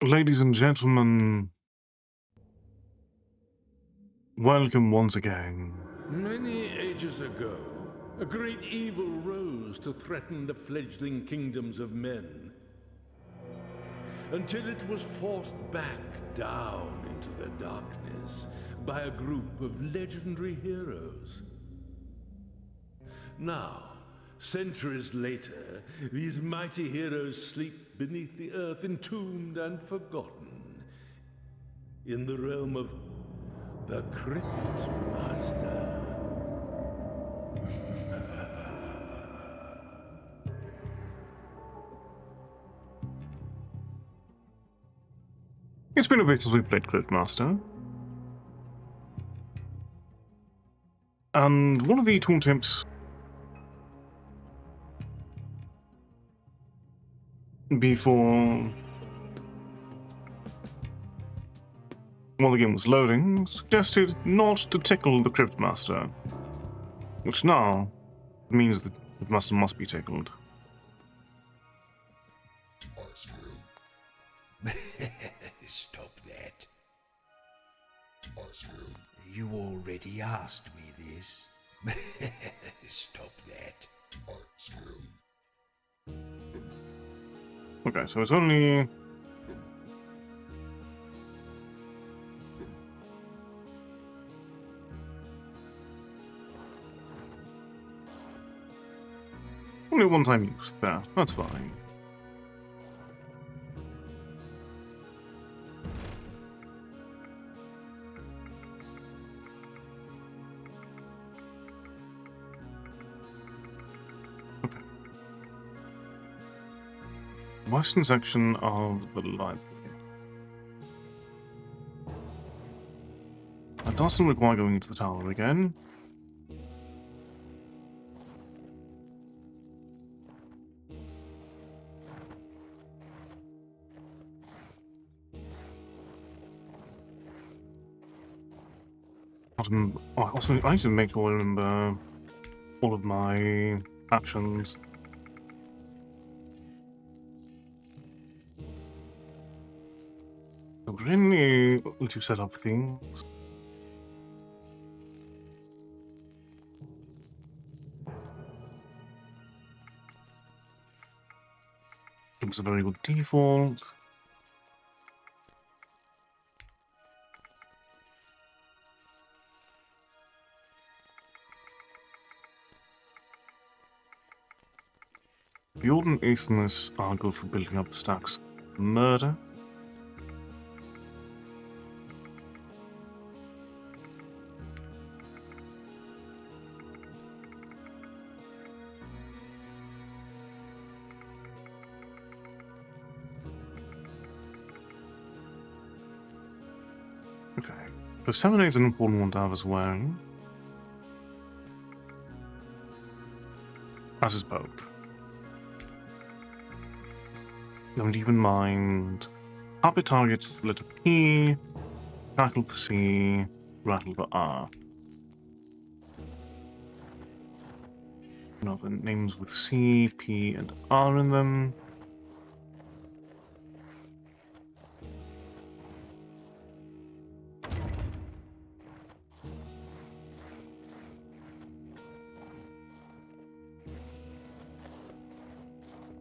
Ladies and gentlemen, welcome once again. Many ages ago, a great evil rose to threaten the fledgling kingdoms of men, until it was forced back down into the darkness by a group of legendary heroes. Now, centuries later, these mighty heroes sleep beneath the earth, entombed and forgotten, in the realm of the Cryptmaster. It's been a bit since we played Cryptmaster. And one of the tooltips before while the game was loading suggested not to tickle the Cryptmaster, which now means that the Master must be tickled. Stop that. You already asked me this. Stop that. Okay, so it's only... only one-time use. There, that's fine. Okay. Western section of the library. That doesn't require going into the tower again. I need to make sure I remember all of my actions. So really need to set up things. It's a very good default. Fjord and Isthmus are good for building up stacks. Murder. Okay. So stamina is an important one to have as well. As is Poke. And keep in mind, puppet targets the letter P, tackle for C, rattle for R. Now the names with C, P, and R in them.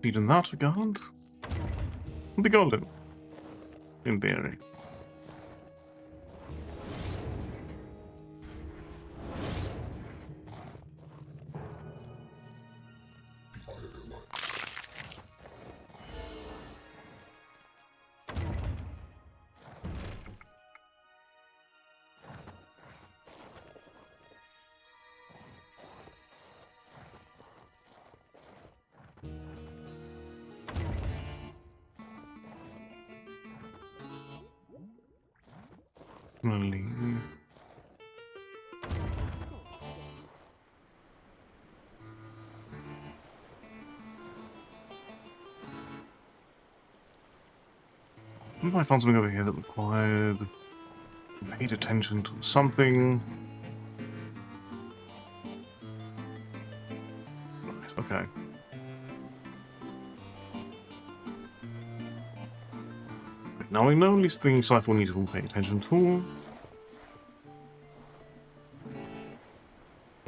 In that regard, be golden, in theory. Similarly, maybe I found something over here that required paid attention to something. Right, okay. now we know at least the cipher we need to pay attention to.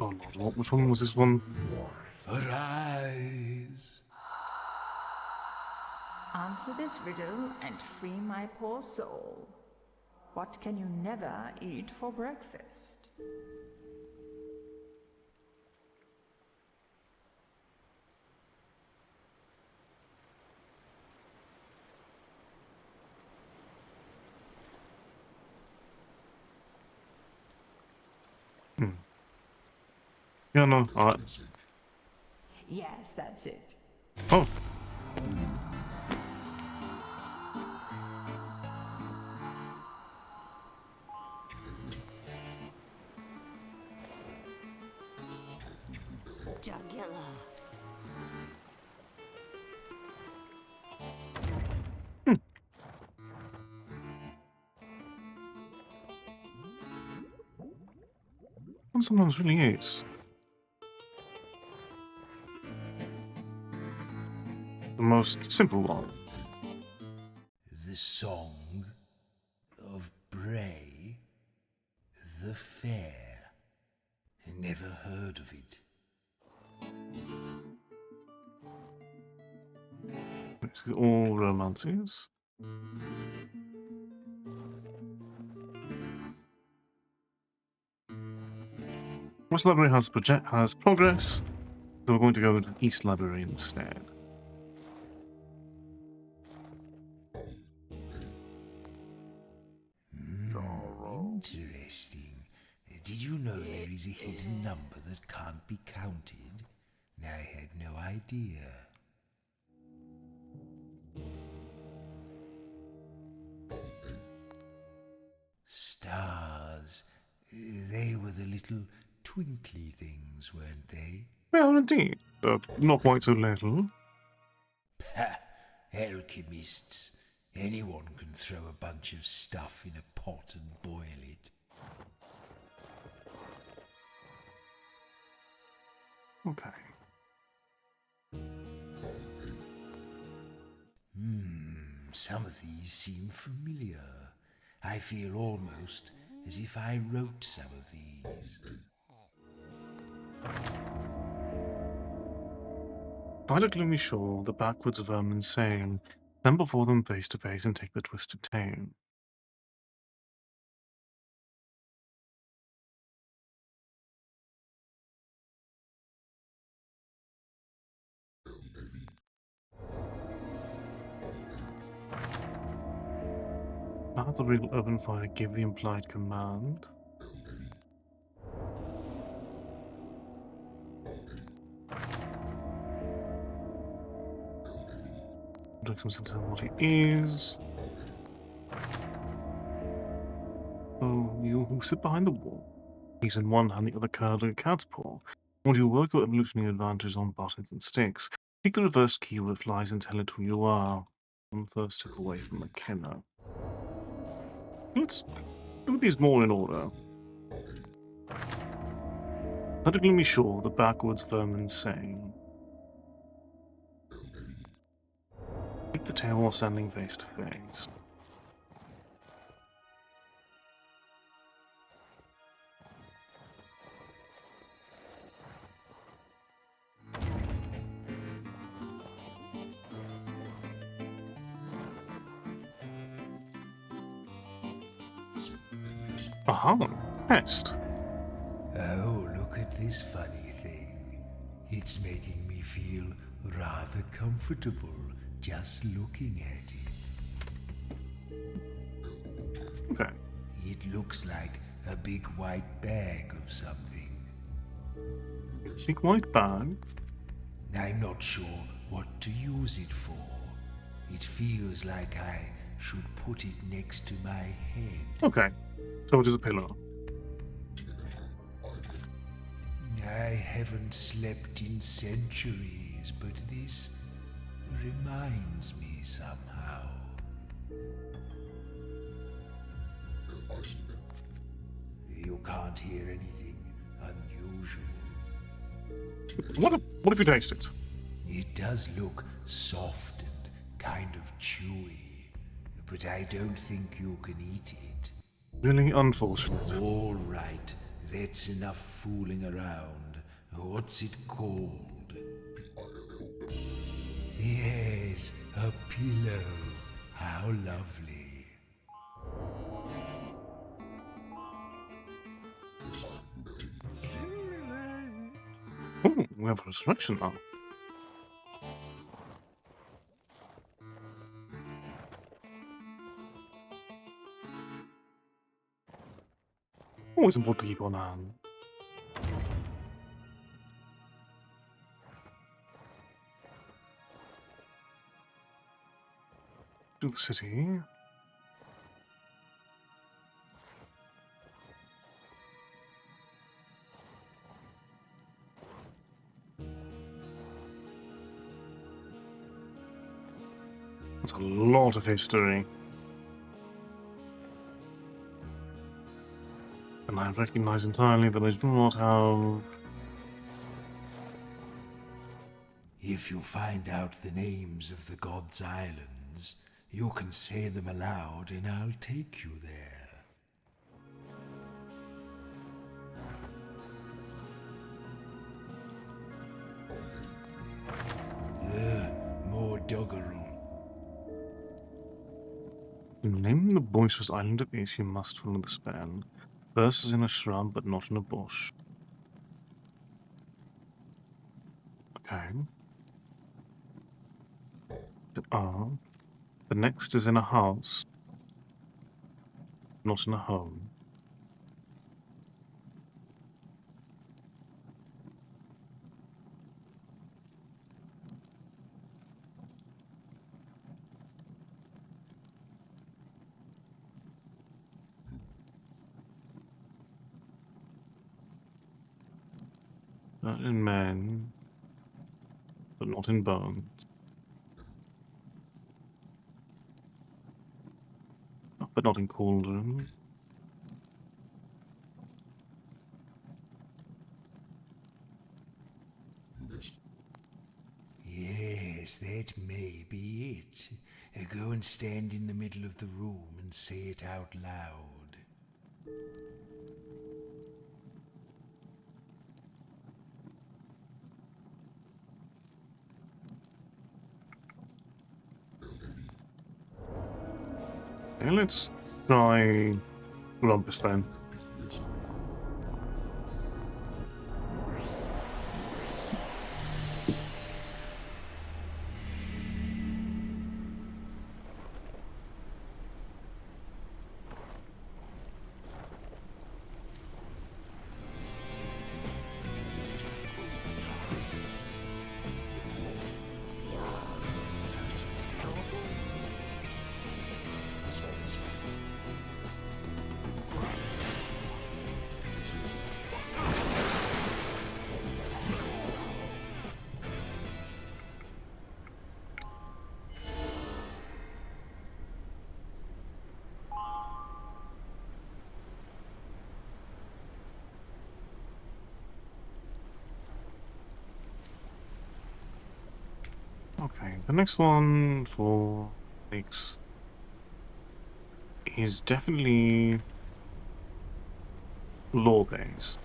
Oh Lord, which one was this one? Arise! Answer this riddle and free my poor soul. What can you never eat for breakfast? Yeah, no, alright. Yes, that's it. Oh. Jugular. Well, sometimes really is. The most simple one. The Song of Bray the Fair. Never heard of it. This is all romances. West Library has progress, so we're going to go to the East Library instead. Interesting. Did you know there is a hidden number that can't be counted? I had no idea. Stars. They were the little twinkly things, weren't they? Well, indeed, but not quite so little. Ha! Alchemists. Anyone can throw a bunch of stuff in a pot and boil it. Okay. Some of these seem familiar. I feel almost as if I wrote some of these. Find a gloomy shore, the backwards vermin sail. Stand before them face to face and take the twisted tail. At the real open fire, give the implied command. Takes himself to tell what he is. Oh, you who sit behind the wall. He's in one hand, the other curled a cat's paw. While you work your evolutionary advantage on buttons and sticks, take the reverse key where it flies and tell it who you are. One first step away from a killer. Let's do these more in order. At a gloomy shore, the backwards vermin sang. Take the tail while standing face to face. Aha, test. Oh, look at this funny thing. It's making me feel rather comfortable just looking at it. Okay. It looks like a big white bag of something. Big white bag. I'm not sure what to use it for. It feels like I should put it next to my head. Okay. So it is a pillow. I haven't slept in centuries, but this reminds me somehow. You can't hear anything unusual. What if you taste it? It does look soft and kind of chewy, but I don't think you can eat it. Really unfortunate. All right, that's enough fooling around. What's it called? Yes, a pillow. How lovely. Oh, we have a resurrection now. Always important to keep on hand. To the city. That's a lot of history. And I recognize entirely that I do not have... If you find out the names of the gods' islands, you can say them aloud and I'll take you there. More doggerel. In naming the boisterous island of Ace, you must follow the spell. First is in a shrub, but not in a bush. Okay. The next is in a house, not in a home. Not in men, but not in bones. But not in cauldron. Yes, that may be it. Go and stand in the middle of the room and say it out loud. Okay, let's try Rumpus then. Okay, the next one for weeks is definitely law-based.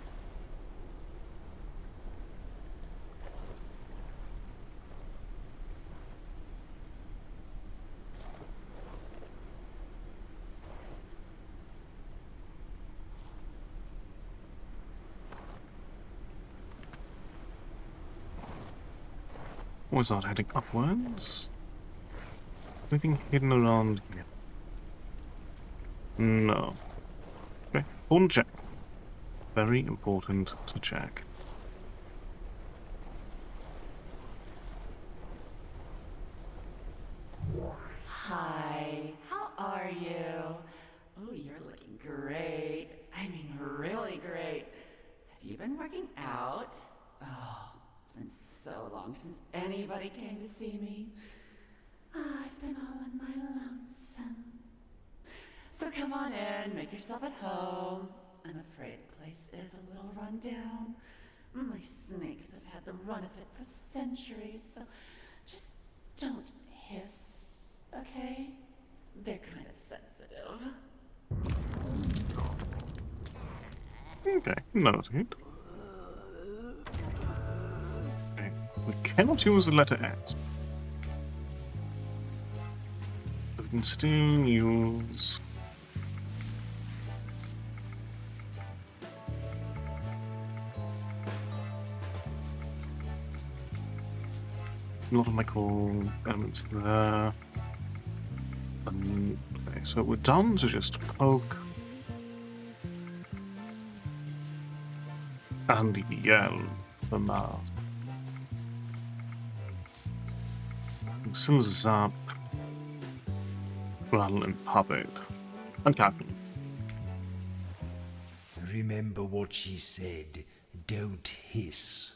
Or is that heading upwards? Anything hidden around here? No. Okay, important check. Very important to check. Hi, how are you? Oh, you're looking great. I mean, really great. Have you been working out? Oh, it's been so long since anybody came to see me. I've been all on my lonesome. So come on in, make yourself at home. I'm afraid the place is a little run down. My snakes have had the run of it for centuries, so just don't hiss, okay? they're kind of sensitive. Okay, noted. Okay, we cannot use the letter S. But we can still use... a lot of micro elements there. Okay, so we're down to just poke and yell for mouth. Some zap, rattle and puppet, and captain. Remember what she said. Don't hiss.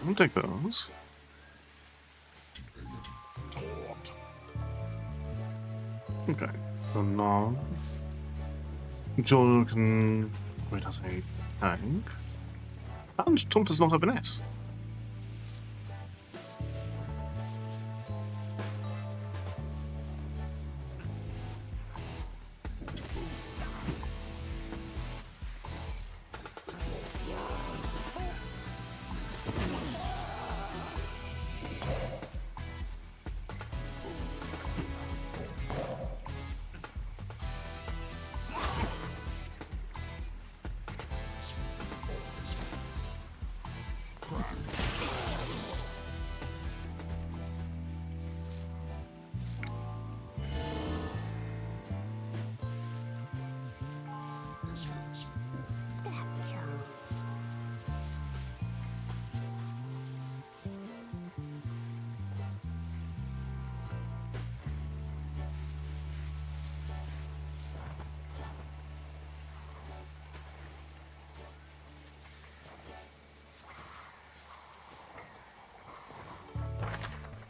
I'll take those. Okay, so now Joel can create us a tank. And Tom does not have an S.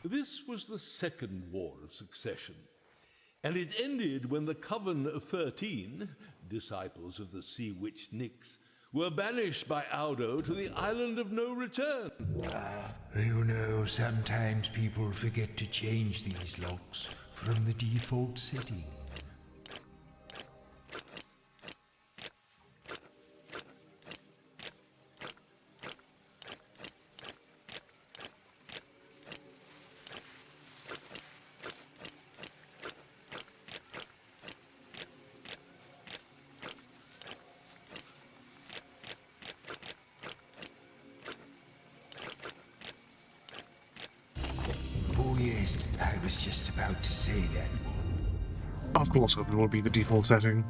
This was the Second War of Succession, and it ended when the Coven of 13, disciples of the sea witch Nyx, were banished by Aldo to the Island of No Return. You know, sometimes people forget to change these locks from the default setting. Oh yes, I was just about to say that. Of course, open will be the default setting.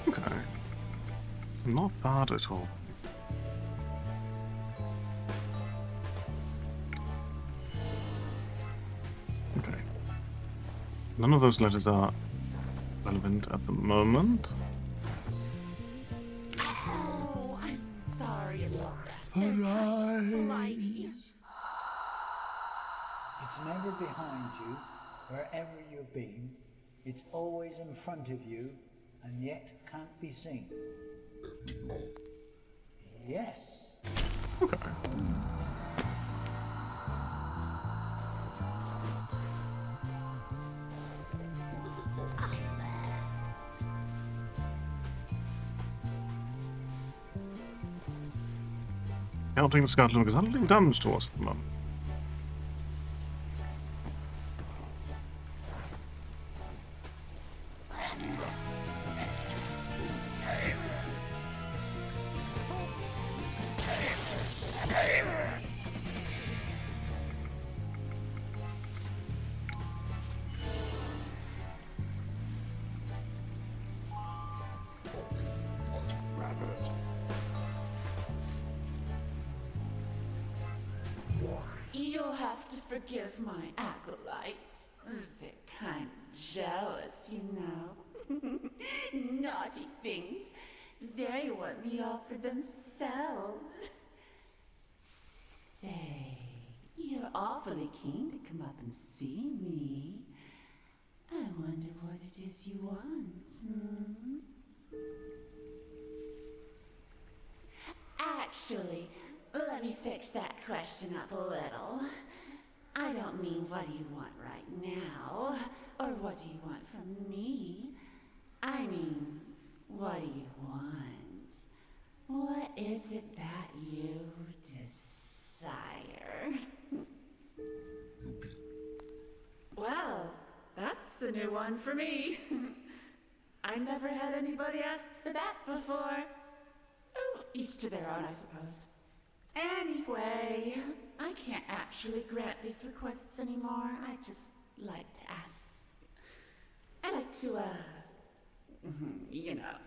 Okay. Not bad at all. Okay. None of those letters are relevant at the moment. Oh, I'm sorry about that. Arise! Slimy. It's never behind you, wherever you've been. It's always in front of you, and yet can't be seen. Yes. Okay. Counting the skeleton because handling damage to us at the moment. You'll have to forgive my acolytes. They're kind of jealous, you know. Naughty things. They want me all for themselves. Say, you're awfully keen to come up and see me. I wonder what it is you want, Actually, let me fix that question up a little. I don't mean what do you want right now, or what do you want from me. I mean, what do you want? What is it that you desire? Well, that's a new one for me. I never had anybody ask for that before. Oh, each to their own, I suppose. Anyway, I can't actually grant these requests anymore. I just like to ask. I like to, you know,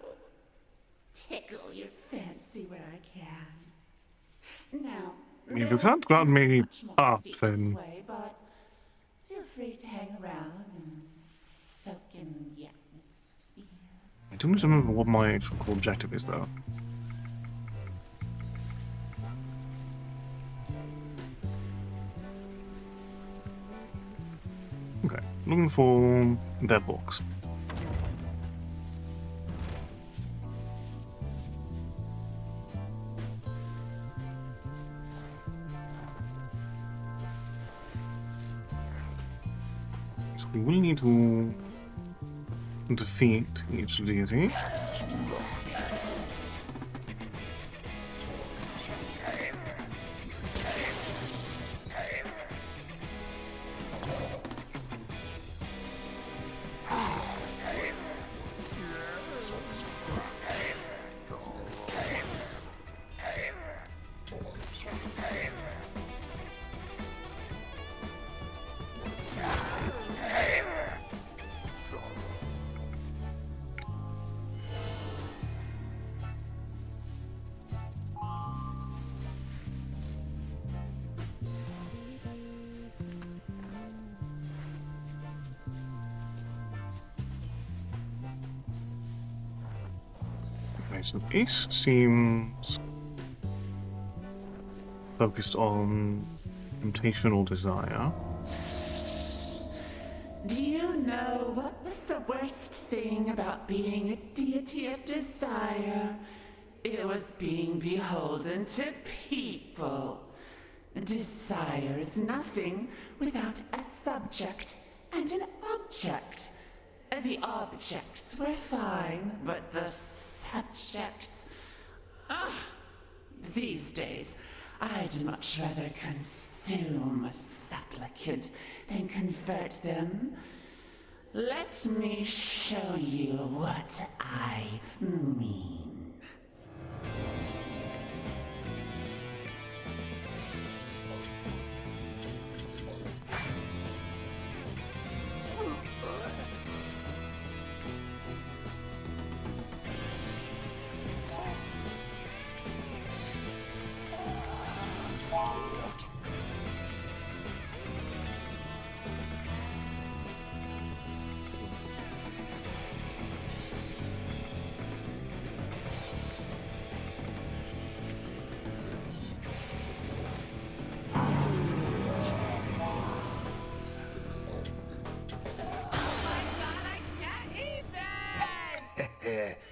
tickle your fancy where I can. Now, If you can't grant me up, then way, but feel free to hang around and soak in the atmosphere. I don't need to remember what my actual core objective is, though. Okay, looking for their box. So we will need to defeat each deity. Okay, so this seems focused on temptation or desire. Do you know what was the worst thing about being a deity of desire? It was being beholden to people. Desire is nothing without a subject and an object. The objects were fine, but the subjects... These days, I'd much rather consume a supplicant than convert them. Let me show you what I mean.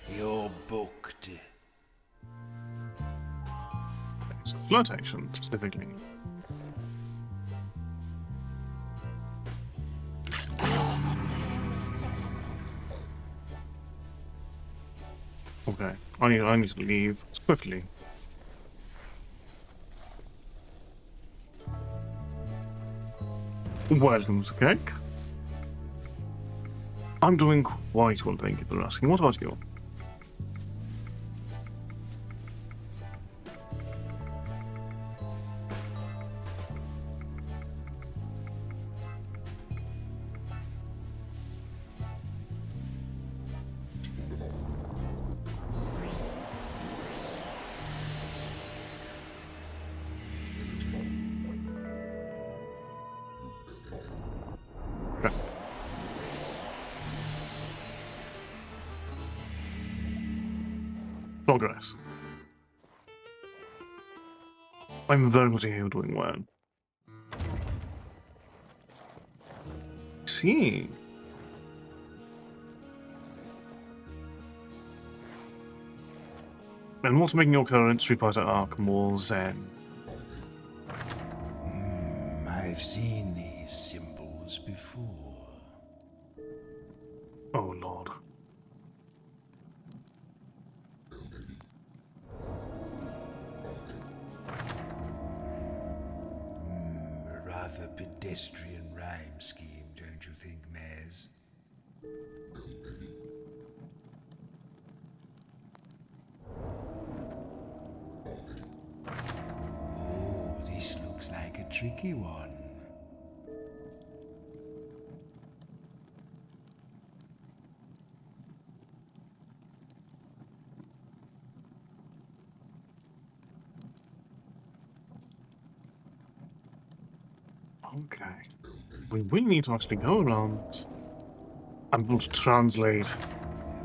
You're booked. So flirtation, specifically. Okay, I need to leave swiftly. Welcome to cake. I'm doing quite well, thank you for asking. What about you? Progress. I'm very glad to hear you're doing well. See. And what's making your current Street Fighter arc more zen? I've seen these symbols before. Oh lord. A rather pedestrian rhyme scheme, don't you think, Maz? Oh, this looks like a tricky one. Okay. We will need to actually go around and be able to translate.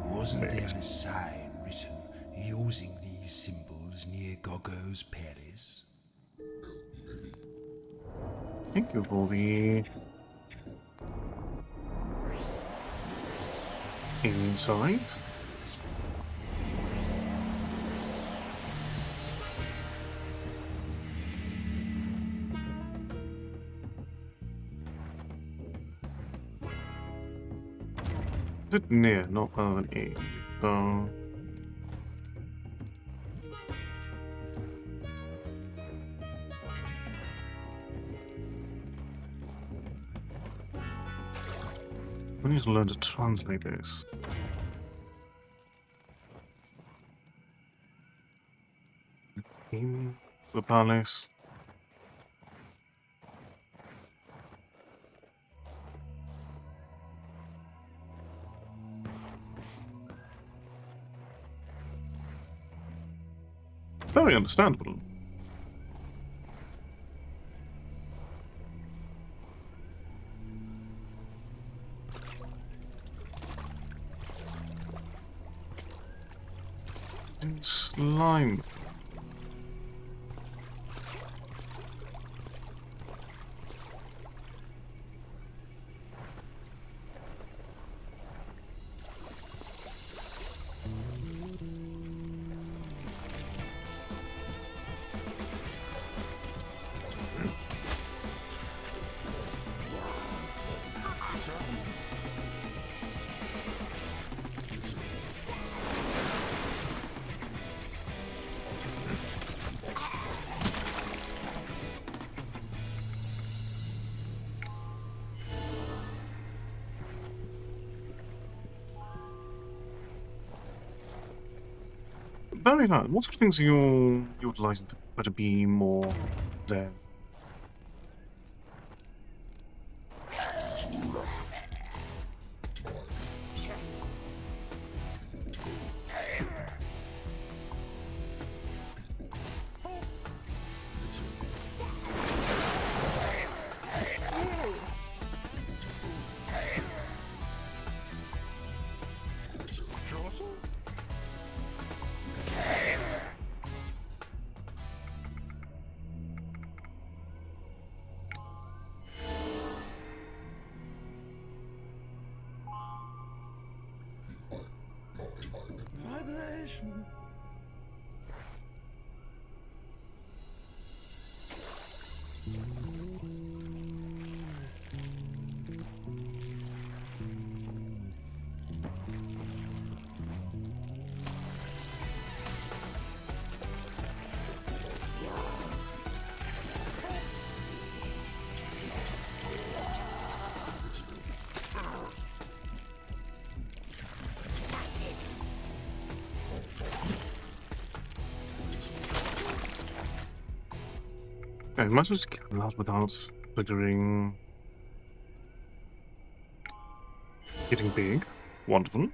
Wasn't there a sign written using these symbols near Goggo's palace? Thank you for the insight. Is it near, not other than E? So we need to learn to translate this. In the palace. Very understandable. And slime. Very fine. What sort of things are you utilizing to better be more there? Okay, might just kill that without triggering getting big. Wonderful.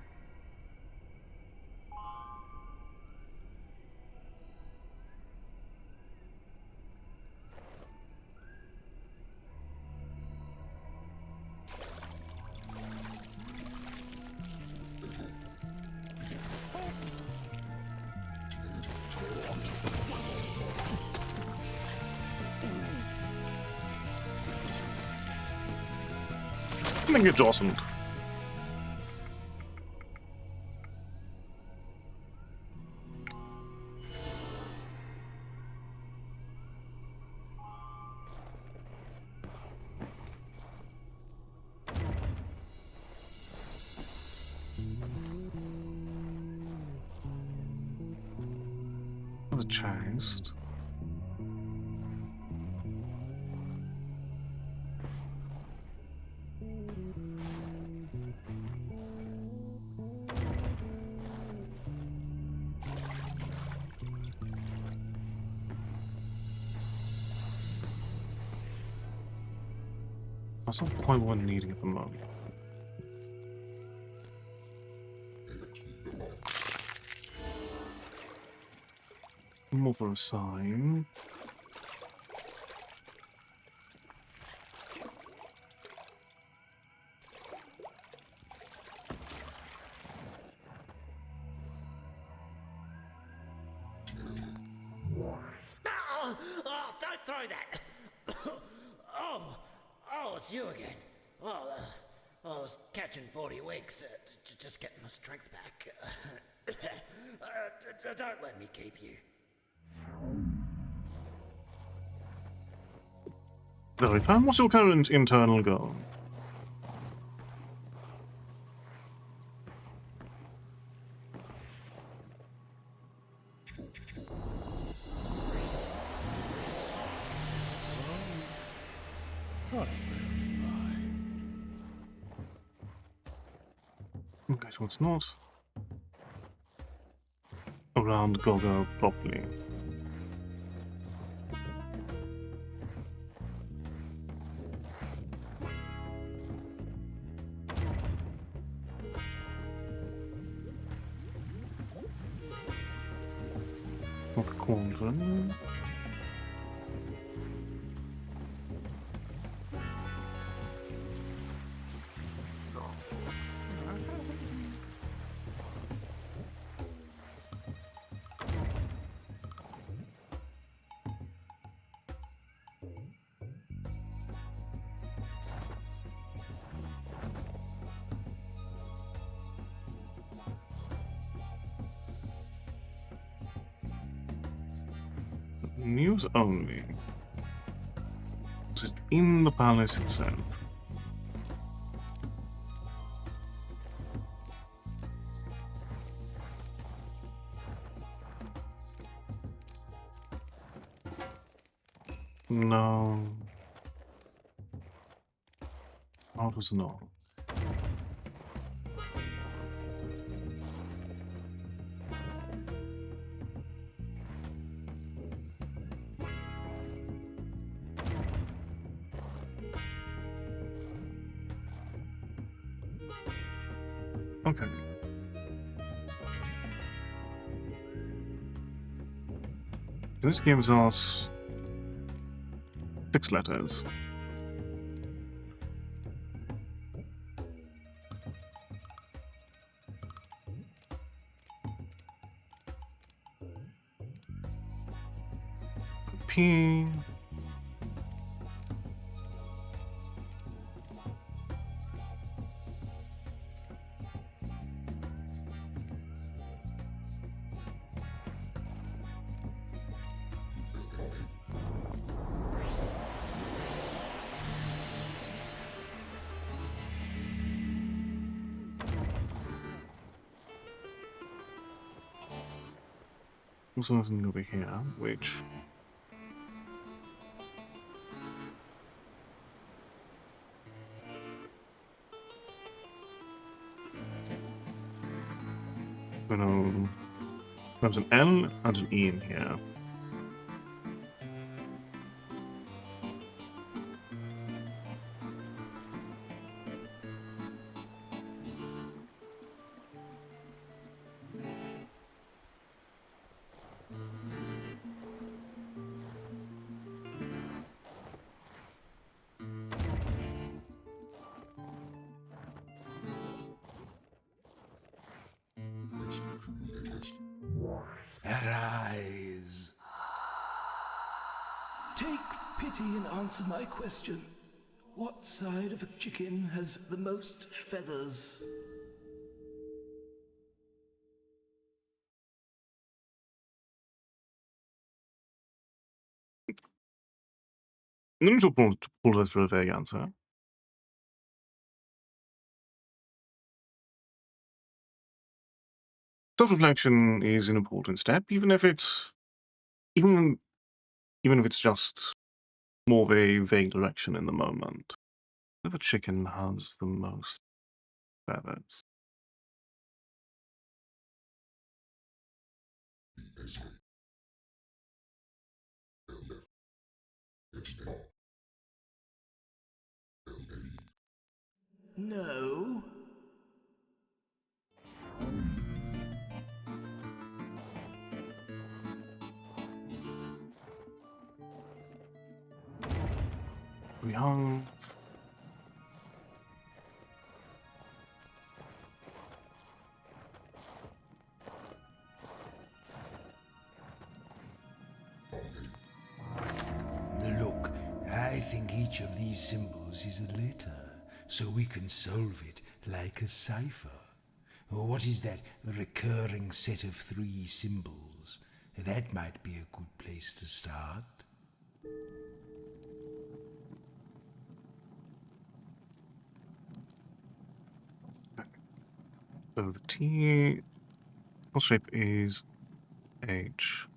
And then get jostled. What a chest. That's not quite what I'm needing at the moment. More for a sign. Oh, don't throw that! Oh, it's you again. I was catching 40 weeks, just getting my strength back. Don't let me keep you. Very fine. What's your current internal goal? Okay, so it's not around Gogo properly. Not the cauldron. News only. Is it in the palace itself? No. How does no? Okay. This gives us 6 letters. P. Also something over here, which there's an L and an E in here. Take pity and answer my question. What side of a chicken has the most feathers? No need to apologize for a vague answer. Self-reflection is an important step, even if it's just more of a vague direction in the moment. If a chicken has the most feathers. No. We have Look, I think each of these symbols is a letter, so we can solve it like a cipher. Or what is that recurring set of 3 symbols? That might be a good place to start. so the T shape is H.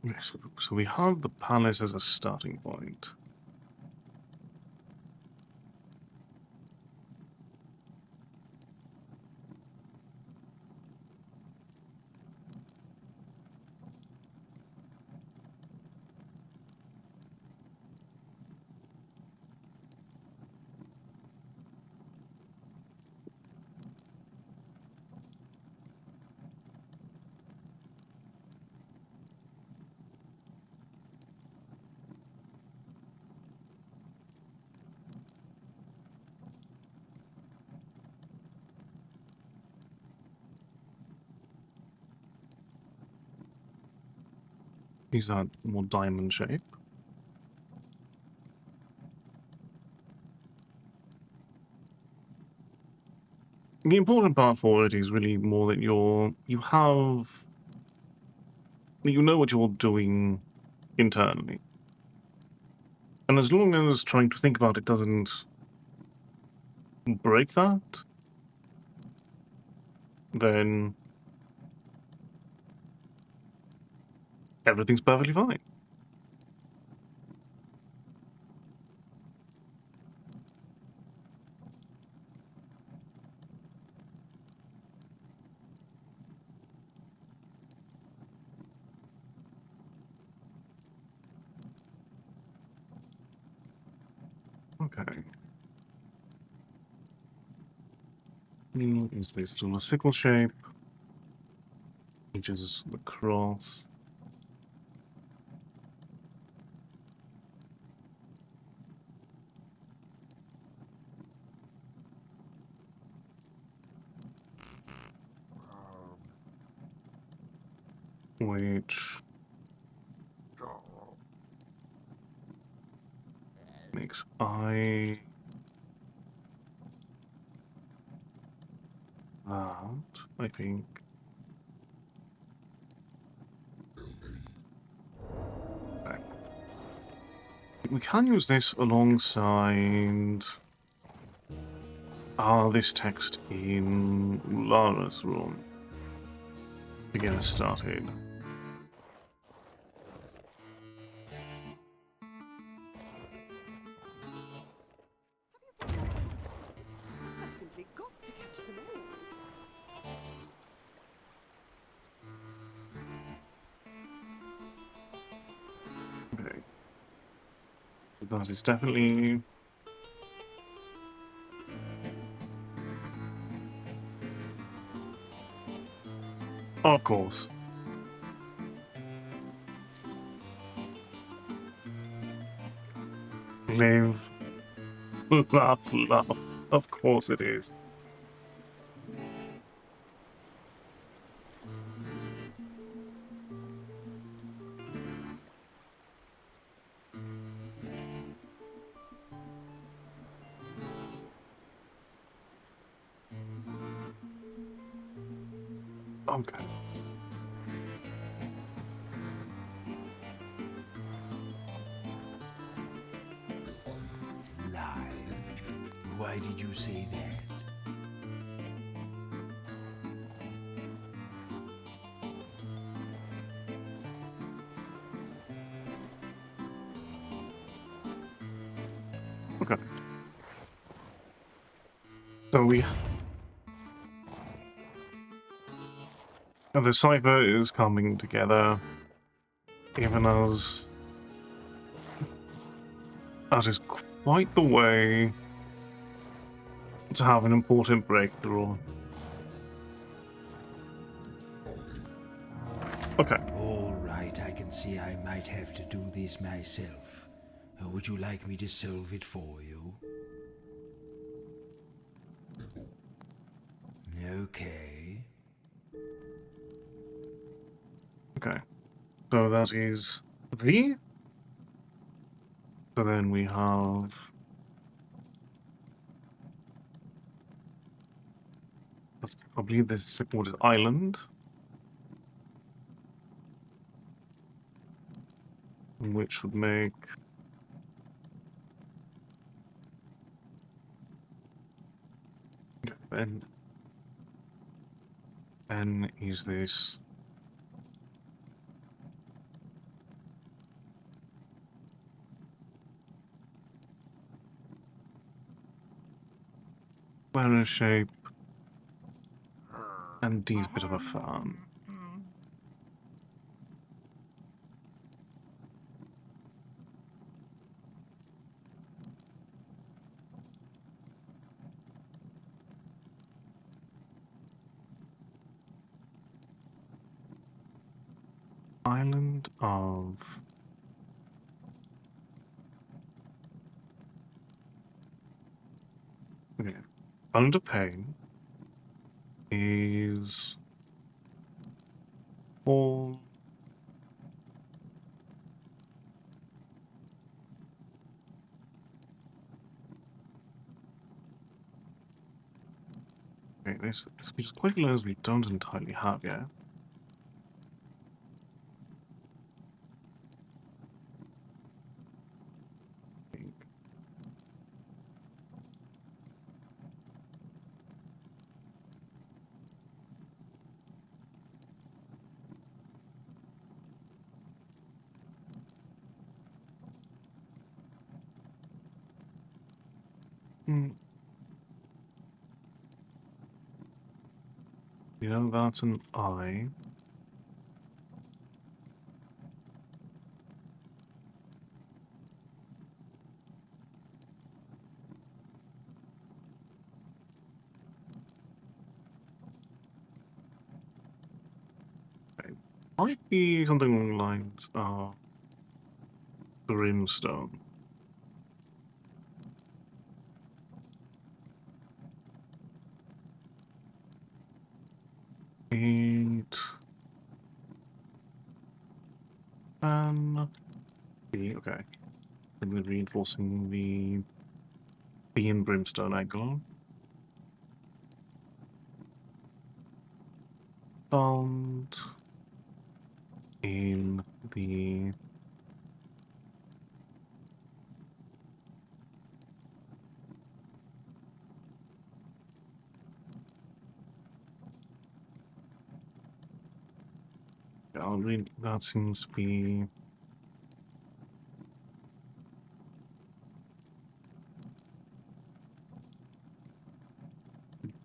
Yes, so we have the palace as a starting point. Use that more diamond shape. The important part for it is really more that you know what you're doing internally. And as long as trying to think about it doesn't break that, then everything's perfectly fine. Okay. Is there still a sickle shape? Which is the cross. Which makes I that, I think. Okay. We can use this alongside this text in Lara's room to get us started. I've simply got to catch them all. Okay. That is definitely... Of course. Live, laugh, love. Of course it is. Okay. Live? Why did you say that? Okay. So the cipher is coming together, giving us that is quite the way to have an important breakthrough. Okay. All right, I can see I might have to do this myself. Would you like me to solve it for you? Okay. Okay. So that is the. So then we have. That's probably the second one is island. Which would make. Then. N is this. Square shape. And D is a bit of a fan. Island of. Okay. Island of Pain is. All. Okay, this is quite lows we don't entirely have yet. Hmm. You know, that's an I. Okay. Might be something along the lines of Brimstone. Eight. And B, okay. And we're reinforcing the B and Brimstone angle. Found in the I'll read that seems to be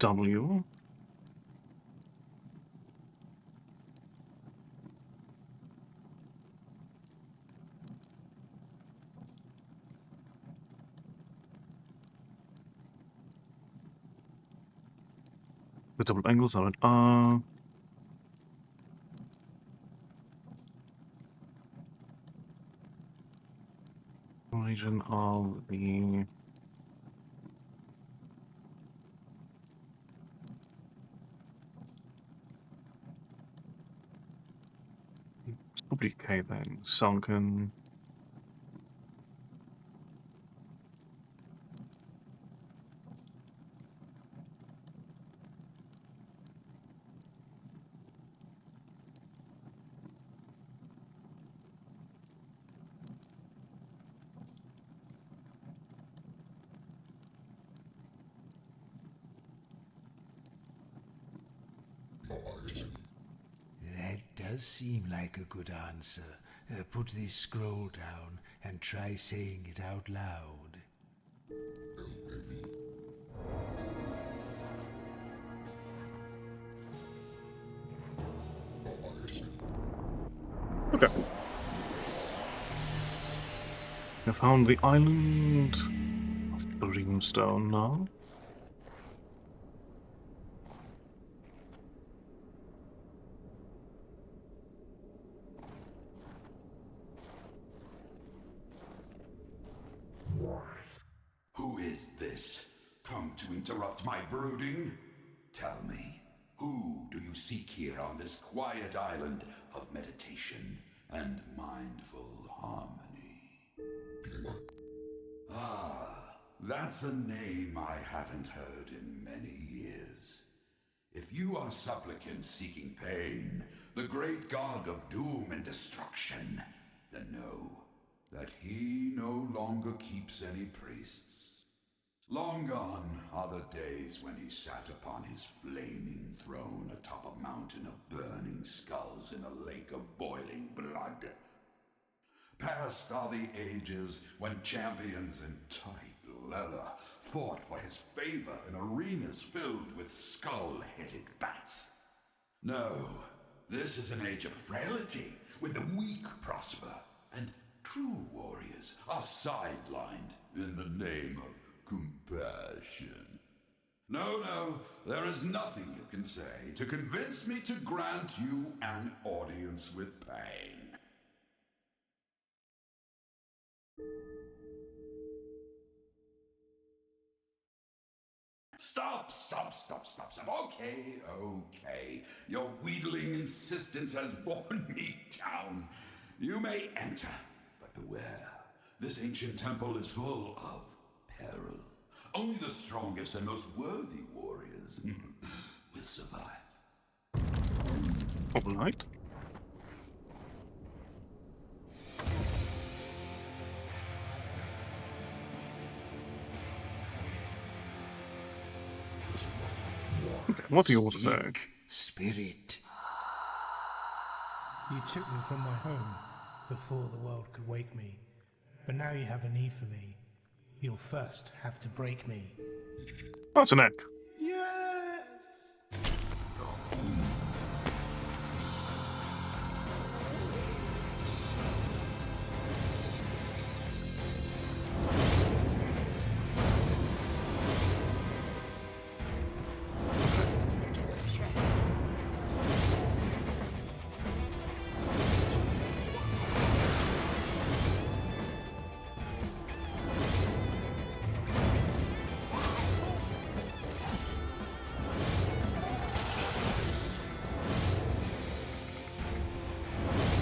W. The double angles are an R. Origin of the decay then, sunken. That does seem like a good answer. Put this scroll down and try saying it out loud. Okay. I found the island of Brimstone now. Who is this? Come to interrupt my brooding? Tell me, who do you seek here on this quiet island of meditation and mindful harmony? Ah, that's a name I haven't heard in many years. If you are supplicants seeking pain, the great god of doom and destruction, then know that he no longer keeps any priests. Long gone are the days when he sat upon his flaming throne atop a mountain of burning skulls in a lake of boiling blood. Past are the ages when champions in tight leather fought for his favor in arenas filled with skull-headed bats. No, this is an age of frailty, when the weak prosper, and true warriors are sidelined in the name of compassion. No, there is nothing you can say to convince me to grant you an audience with pain. Stop. Okay. Your wheedling insistence has worn me down. You may enter, but beware. This ancient temple is full of peril. Only the strongest and most worthy warriors will survive. All right. Okay, what do you want to say? Speak, spirit. You took me from my home before the world could wake me. But now you have a need for me. You'll first have to break me. That's an egg. Yes!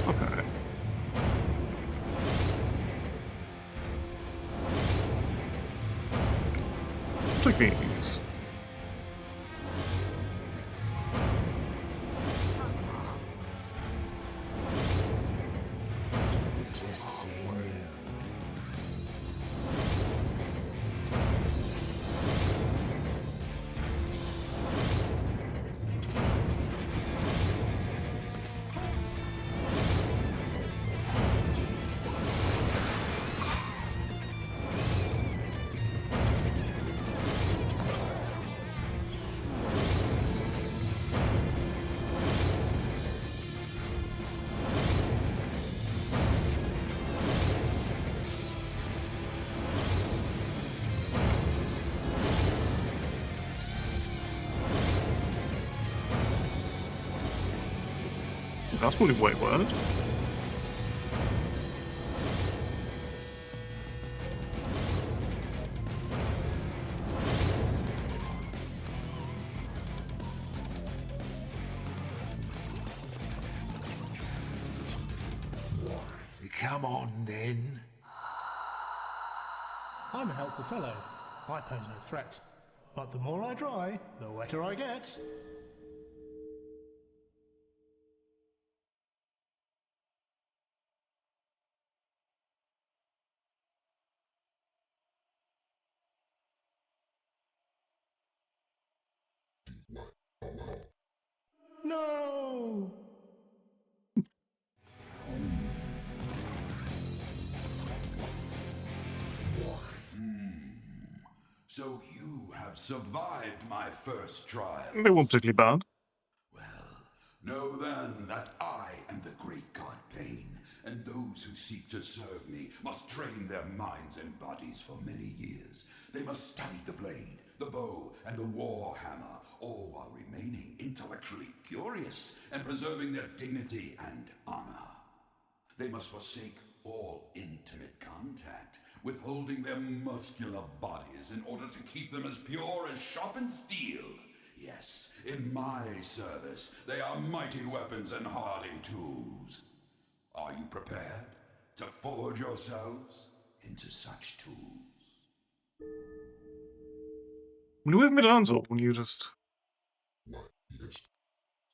Okay. Take these. Just say no. That's probably way word. Come on, then. I'm a helpful fellow. I pose no threat. But the more I try, the wetter I get. No! So you have survived my first trial. They weren't particularly bad. Well, know then that I am the great god Pain, and those who seek to serve me must train their minds and bodies for many years. They must study the blade, the bow, and the war hammer, all while remaining intellectually curious and preserving their dignity and honor. They must forsake all intimate contact, withholding their muscular bodies in order to keep them as pure as sharpened steel. Yes, in my service, they are mighty weapons and hardy tools. Are you prepared to forge yourselves into such tools? Will you have me hands up? Will you just...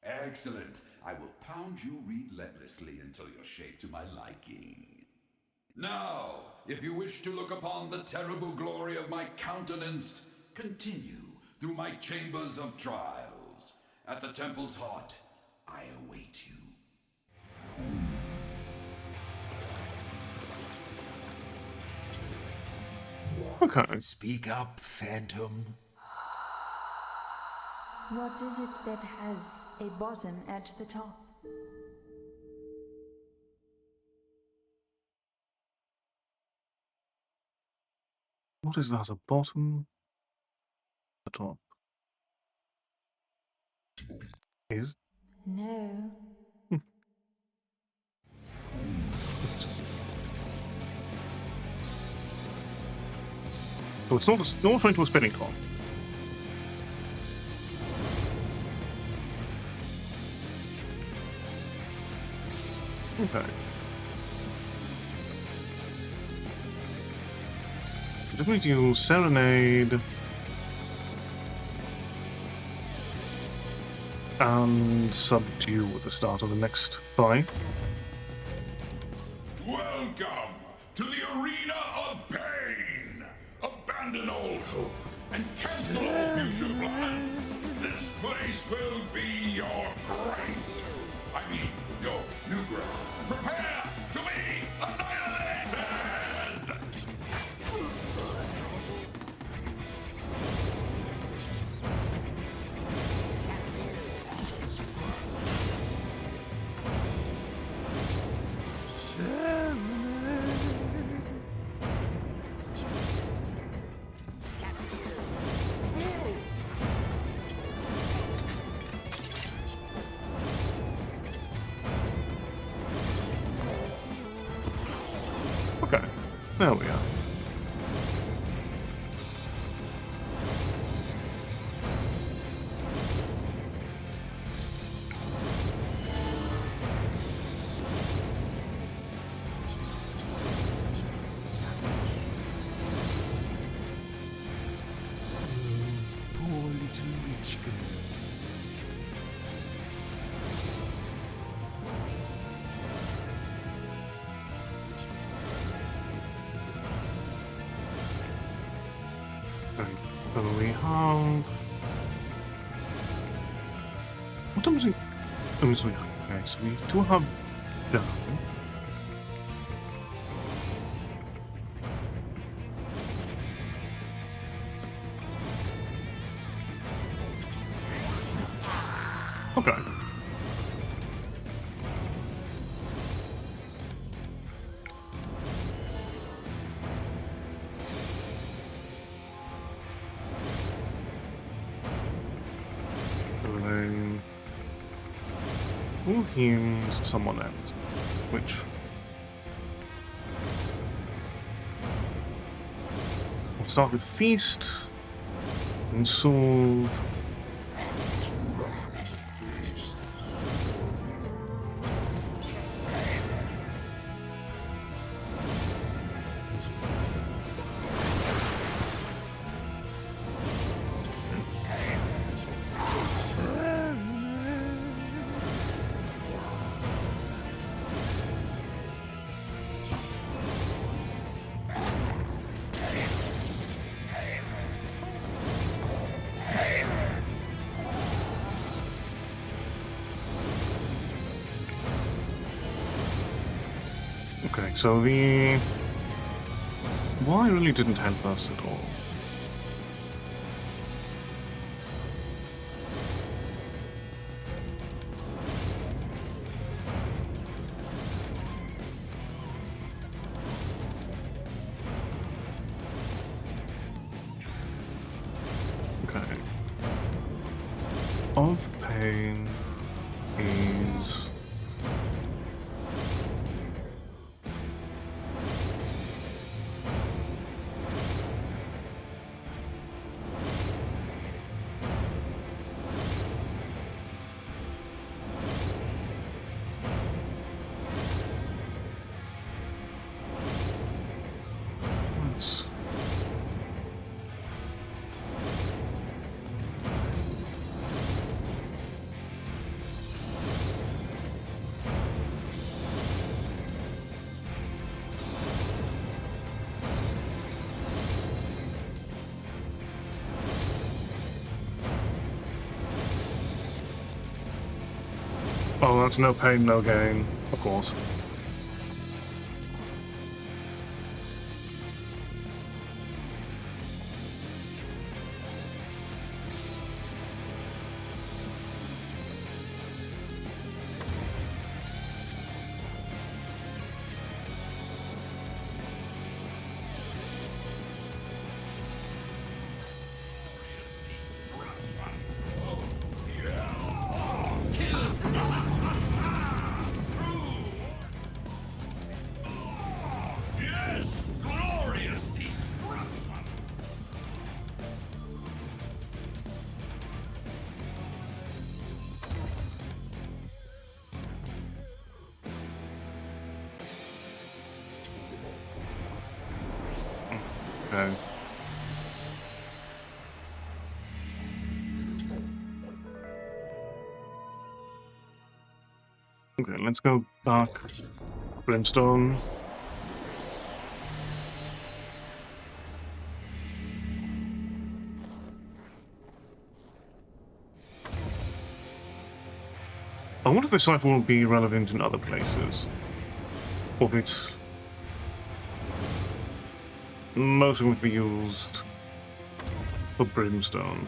Excellent. I will pound you relentlessly until you're shaped to my liking. Now, if you wish to look upon the terrible glory of my countenance, continue through my chambers of trials. At the temple's heart, I await you. Okay. Speak up, Phantom. What is it that has a bottom at the top? What is that? A bottom? The top. Is... No. So it's not referring to a spinning top. Okay. I definitely need to use Serenade and Subdue at the start of the next fight. Welcome to the arena of pain! Abandon all hope and cancel all future plans! This place will be your grave! I mean, your new grave. Prepare to be annihilated! Okay, there we are. Poor little rich girl. Okay, so we have... What time is it? Oh, so okay, so we do have down. Okay. So then we'll use someone else, which we'll start with Feast and Soothe. Okay, so the... Well, I really didn't head first at all. Okay. Of pain is... Let's... Oh, that's no pain, no gain, of course. Yes, glorious destruction. Okay. Okay, let's go back. Brimstone. I wonder if the cipher will be relevant in other places. Or if it's mostly going to be used for Brimstone.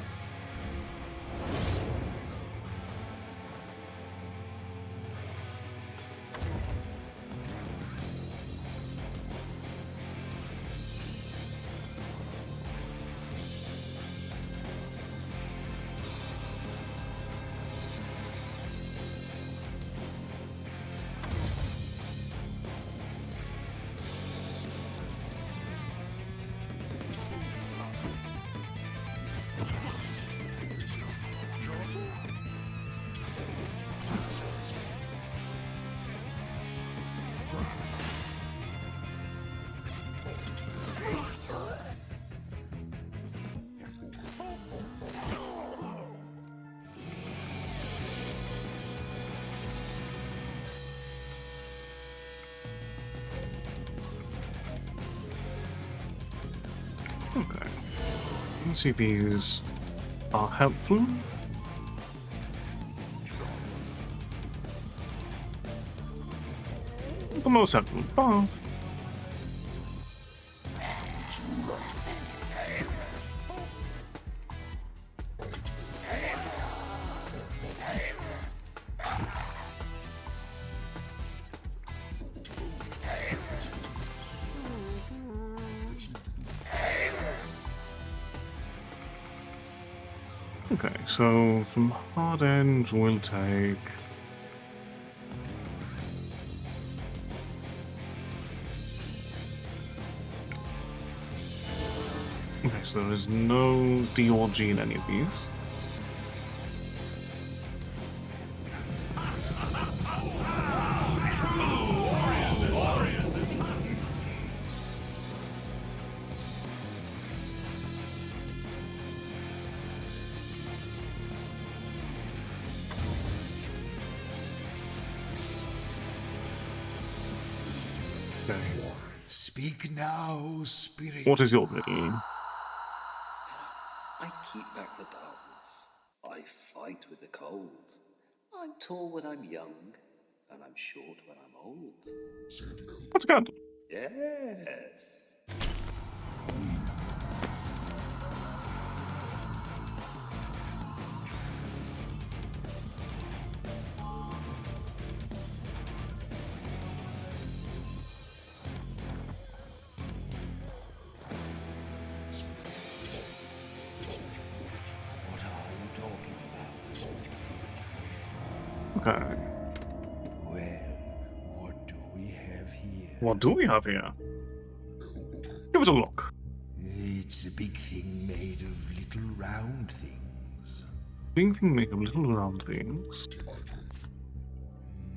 Okay. Let's see if these are helpful. The most helpful part. Okay, so from hard end we'll take... Okay, so there is no D or G in any of these. Okay. Speak now, spirit. What is your riddle? I keep back the darkness. I fight with the cold. I'm tall when I'm young, and I'm short when I'm old. That's good. Yes. What are you talking about? Okay. Well, what do we have here? What do we have here? Give it a look. It's a big thing made of little round things. Big thing make of little round things.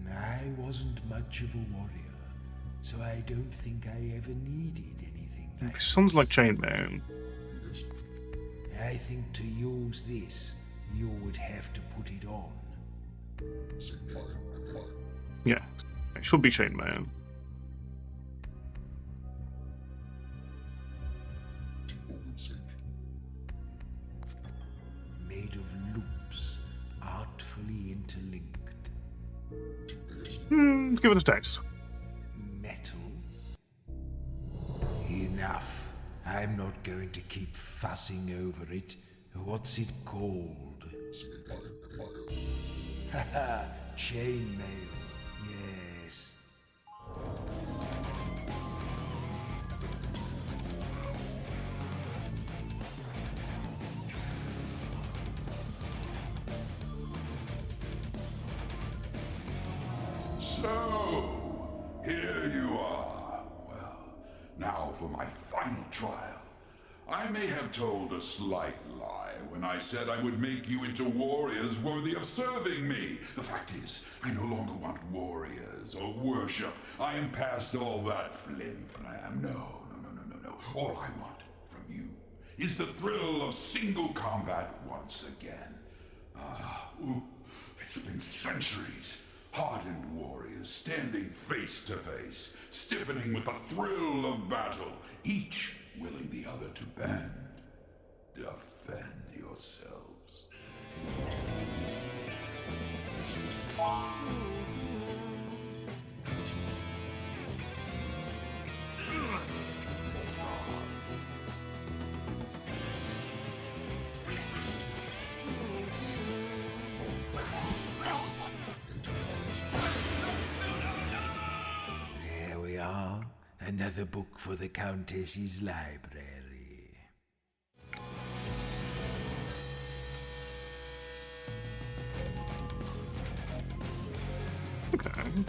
I wasn't much of a warrior, so I don't think I ever needed anything like This sounds like chainmail. I think to use this, you would have to put it on. Yeah, it should be chainmail. Made of loops, artfully interlinked. Give it a taste. Metal? Enough. I'm not going to keep fussing over it. What's it called? Haha, chainmail. Yes. So, here you are. Well, now for my final trial. I may have told a slight lie when I said I would make you into warriors worthy of serving me. The fact is, I no longer want warriors or worship. I am past all that flim-flam. No. All I want from you is the thrill of single combat once again. It's been centuries. Hardened warriors standing face to face, stiffening with the thrill of battle, each willing the other to bend. Defend yourselves. There we are. Another book for the Countess's library. Okay.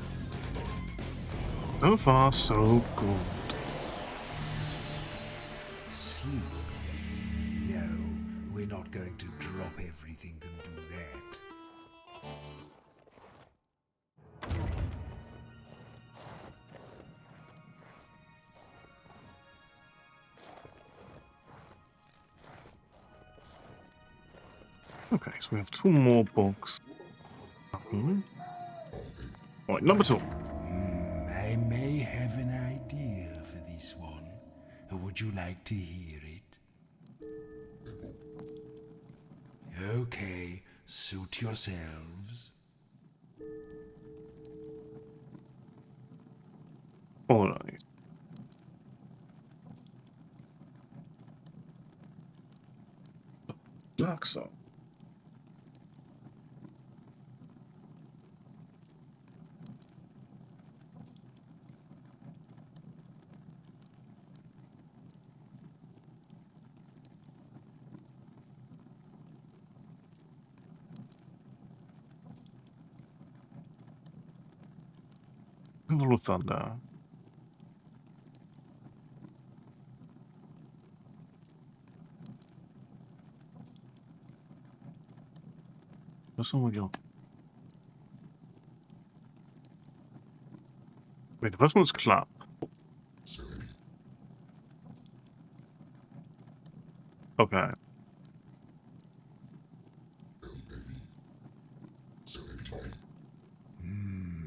So far, so good. Sleep? No, we're not going to drop everything and do that. Okay, so we have 2 more books. Alright, number 2. I may have an idea for this one. Would you like to hear it? Okay, suit yourselves. Alright. Dark Soul. Rival of Thunder. What's wrong with you? Wait, the first one's Clap. Okay.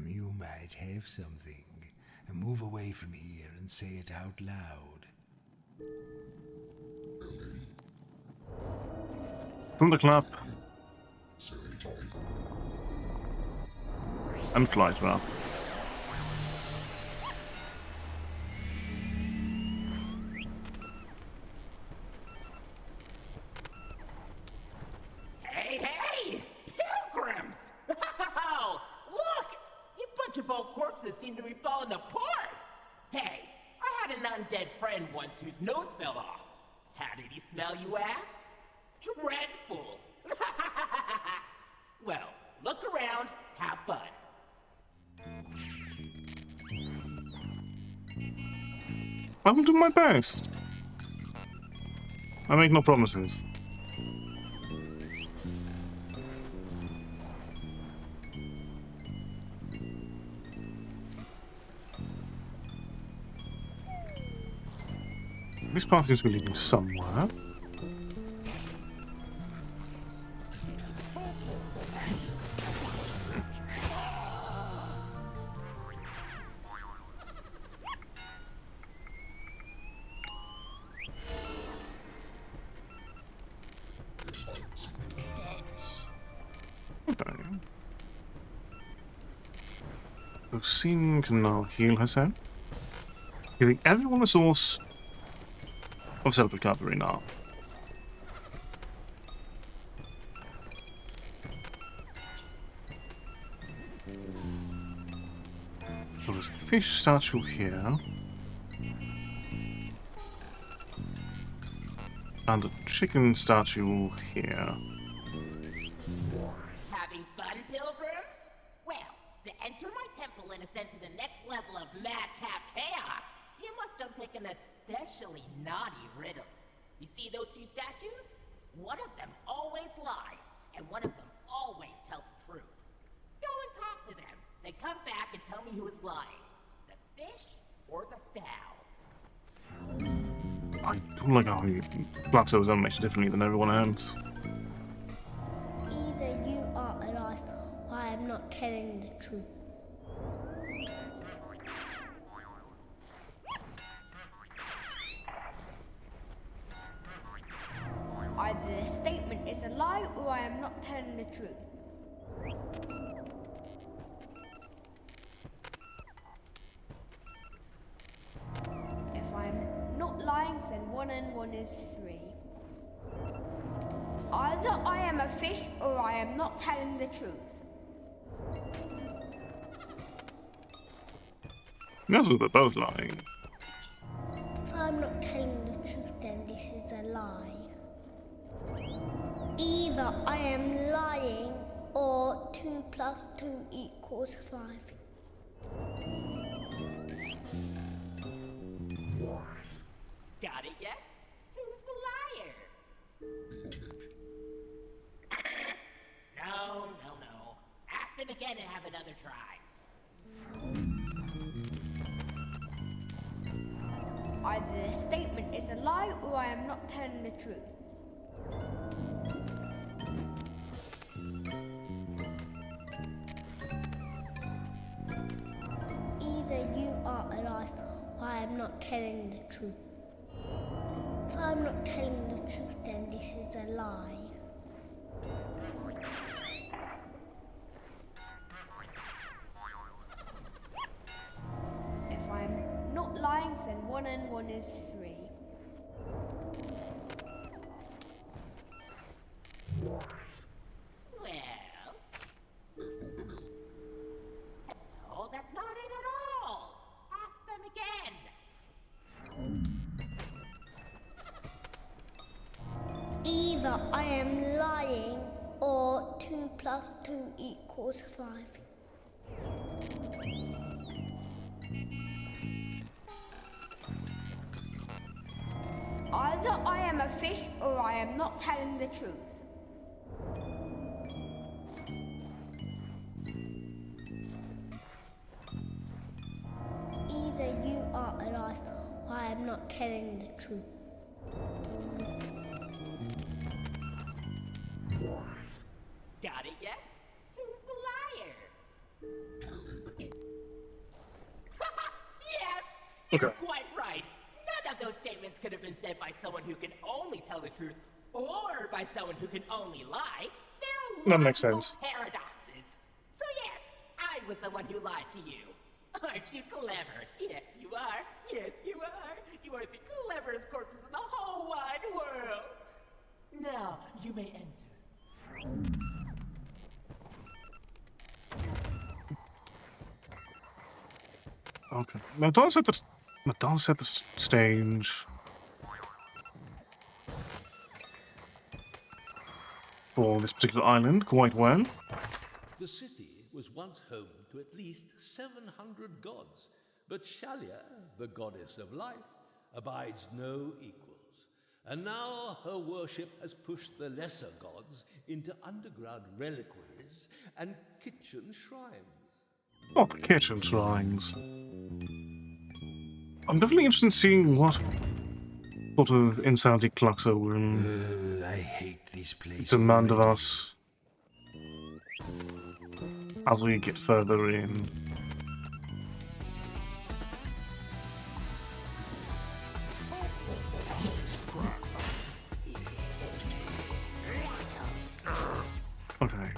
You might have something. Move away from here and say it out loud. Thunderclap. And flight, rather. Hey, hey! Pilgrims! Wow! Look! You bunch of old corpses seem to be falling apart! Hey, I had an undead friend once whose nose fell off. How did he smell, you ask? Dreadful! Well, look around, have fun. I will do my best. I make no promises. This path seems to be leading somewhere. Okay. Lucine can now heal herself, giving everyone a source of self-recovery now. So there's a fish statue here. And a chicken statue here. Having fun, pilgrims? Well, to enter my temple and ascend to the next level of madcap chaos, you must unpick an especially naughty riddle. You see those two statues? One of them always lies, and one of them always tells the truth. Go and talk to them, then come back and tell me who is lying. The fish or the fowl? I don't like how he Glaxo is animated differently than everyone else. Either you are alive or I am not telling the truth. Either the statement is a lie or I am not telling the truth. If I'm not lying, then 1 and 1 is 3. Either I am a fish or I am not telling the truth. That's what they're both lying. If I'm not telling the truth, then this is a lie. Either I am lying or 2 plus 2 equals 5. Got it yet? Who's the liar? No. Ask them again and have another try. Either the statement is a lie or I am not telling the truth. Either you are alive or I am not telling the truth. If I'm not telling the truth, then this is a lie. If I'm not lying, then 1 and 1 is 3. Well... No, that's not it at all! Ask them again! Either I am lying or 2 plus 2 equals 5. Either I am a fish or I am not telling the truth. Either you are alive or I am not telling the truth. Got it yet? Who's the liar? Yes! You're quite right. None of those statements could have been said by someone who can only tell the truth or by someone who can only lie. There are That makes sense. paradoxes. So yes, I'm with someone who lied to you. Aren't you clever? Yes, you are. Yes, you are. You are the cleverest corpses in the whole wide world. Now, you may enter. Okay. Now don't set the stage for this particular island quite well. The city was once home to at least 700 gods, but Shalia, the goddess of life, abides no equals. And now her worship has pushed the lesser gods into underground reliquaries and kitchen shrines. Not the kitchen shrines. I'm definitely interested in seeing what sort of insanity Cluxo will I hate this place demand of already. us as we get further in. Okay.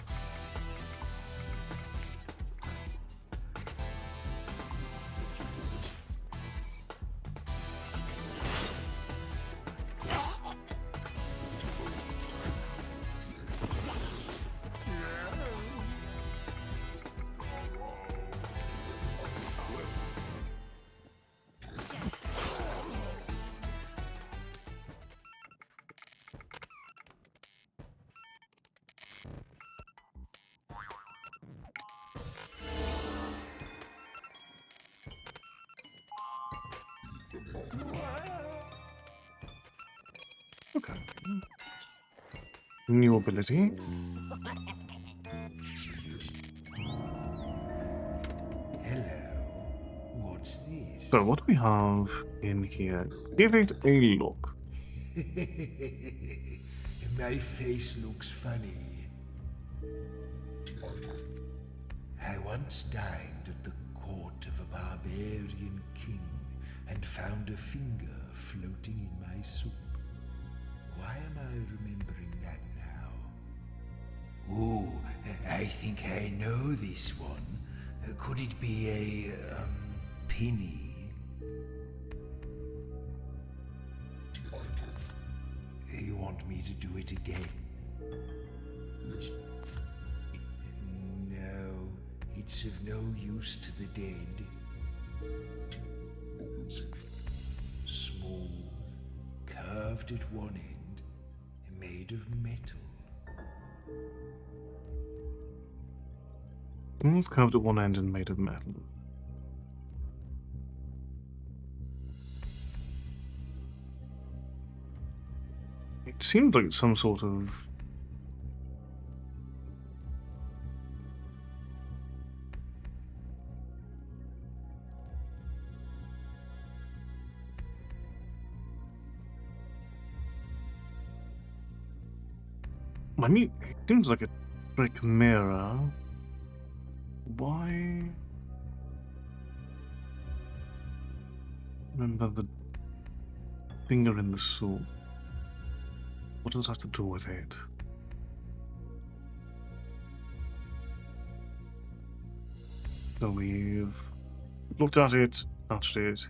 Okay. New ability. Hello. What's this? So what do we have in here? Give it a look. My face looks funny. I once dined at the court of a barbarian king and found a finger floating in my soup. Why am I remembering that now? Oh, I think I know this one. Could it be a, penny? You want me to do it again? No, it's of no use to the dead. Smooth, curved at one end, made of metal. Smooth, curved at one end and made of metal. It seems like some sort of... I mean, it seems like a brick mirror. Why? Remember the finger in the soup. What does it have to do with it? So we've looked at it, touched it.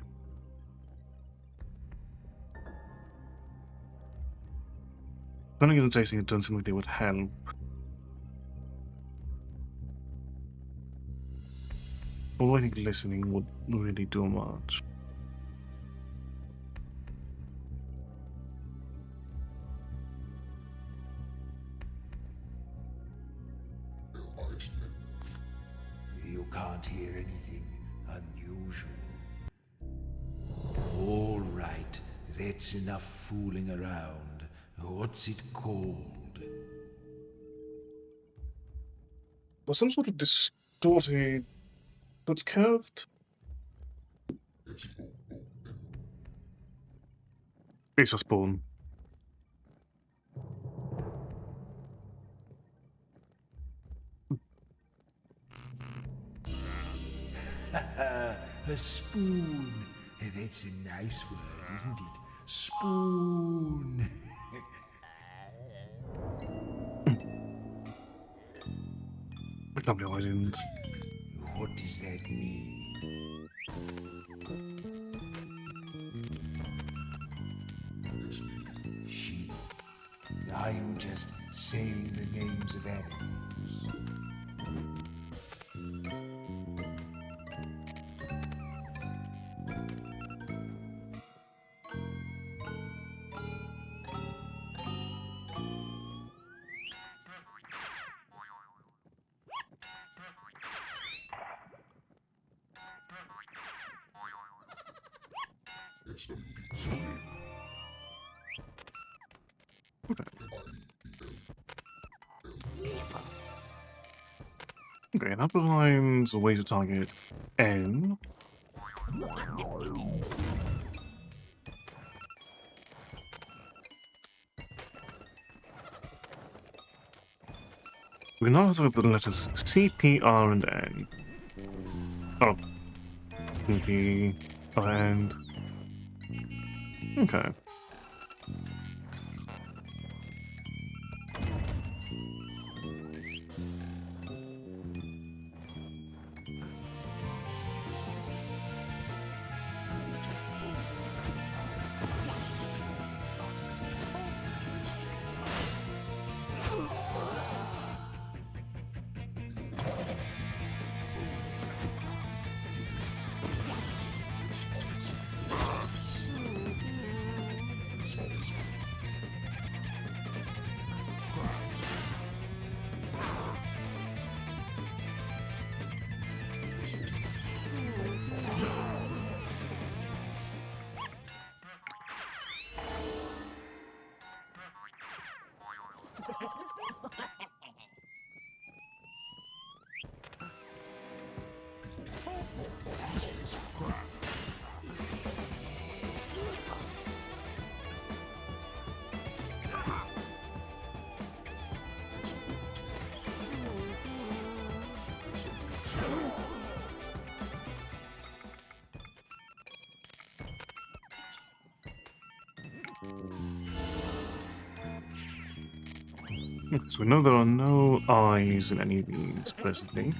Smelling and tasting it done something that would help. Although I think listening would really do much. You can't hear anything unusual. All right, that's enough fooling around. What's it called? Or some sort of distorted... That's curved? It's a spawn. A spoon. That's a nice word, isn't it? Spoon. I can't believe I didn't. What does that mean? Sheep. Are you just saying the names of animals? Okay, that provides a way to target N. We can now have the letters C, P, R, and N. Oh. P, and... Okay. So we know there are no eyes in any of these, presently.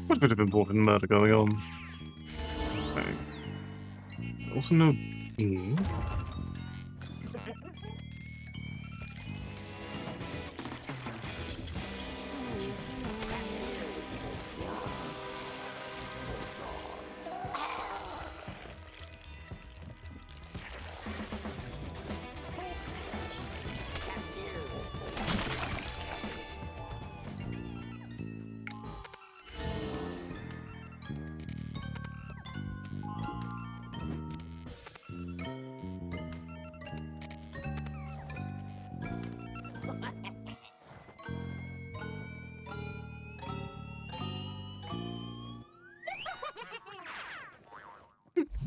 Quite a bit of important murder going on. Okay. Also no E.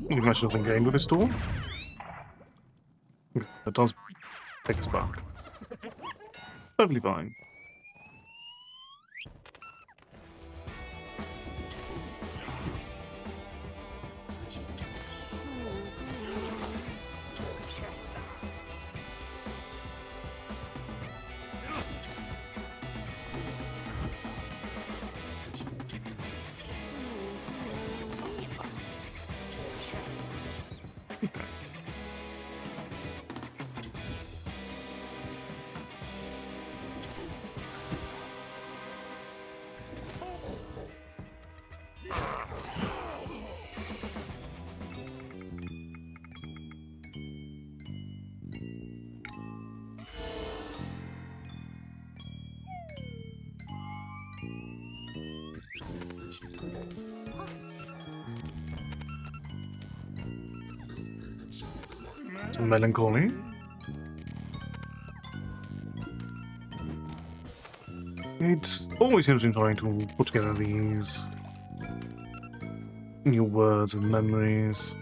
I think I should have been gained with this door. Okay, that does take us back. Perfectly fine. Some melancholy. It's always interesting trying to put together these new words and memories.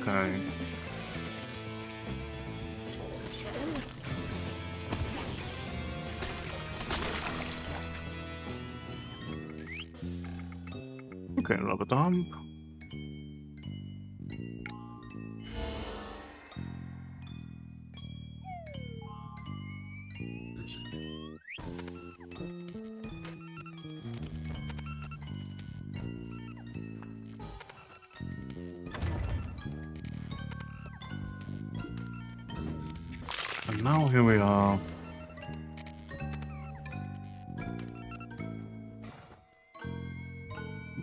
Okay. Okay, rubber dump. And now here we are.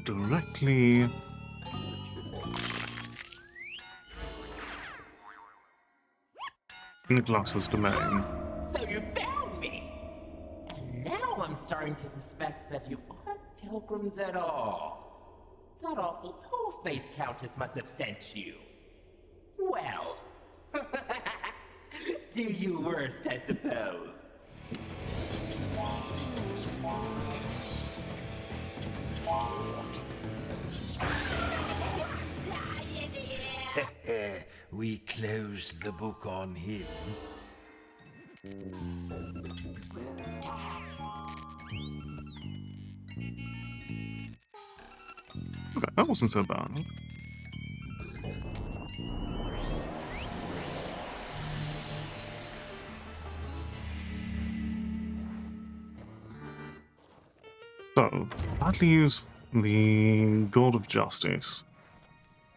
Directly in Glax's domain. So you found me! And now I'm starting to suspect that you aren't pilgrims at all. That awful pole-faced countess must have sent you. Well, do you worst, I suppose. We closed the book on him. Okay, that wasn't so bad. So, that leaves the God of Justice,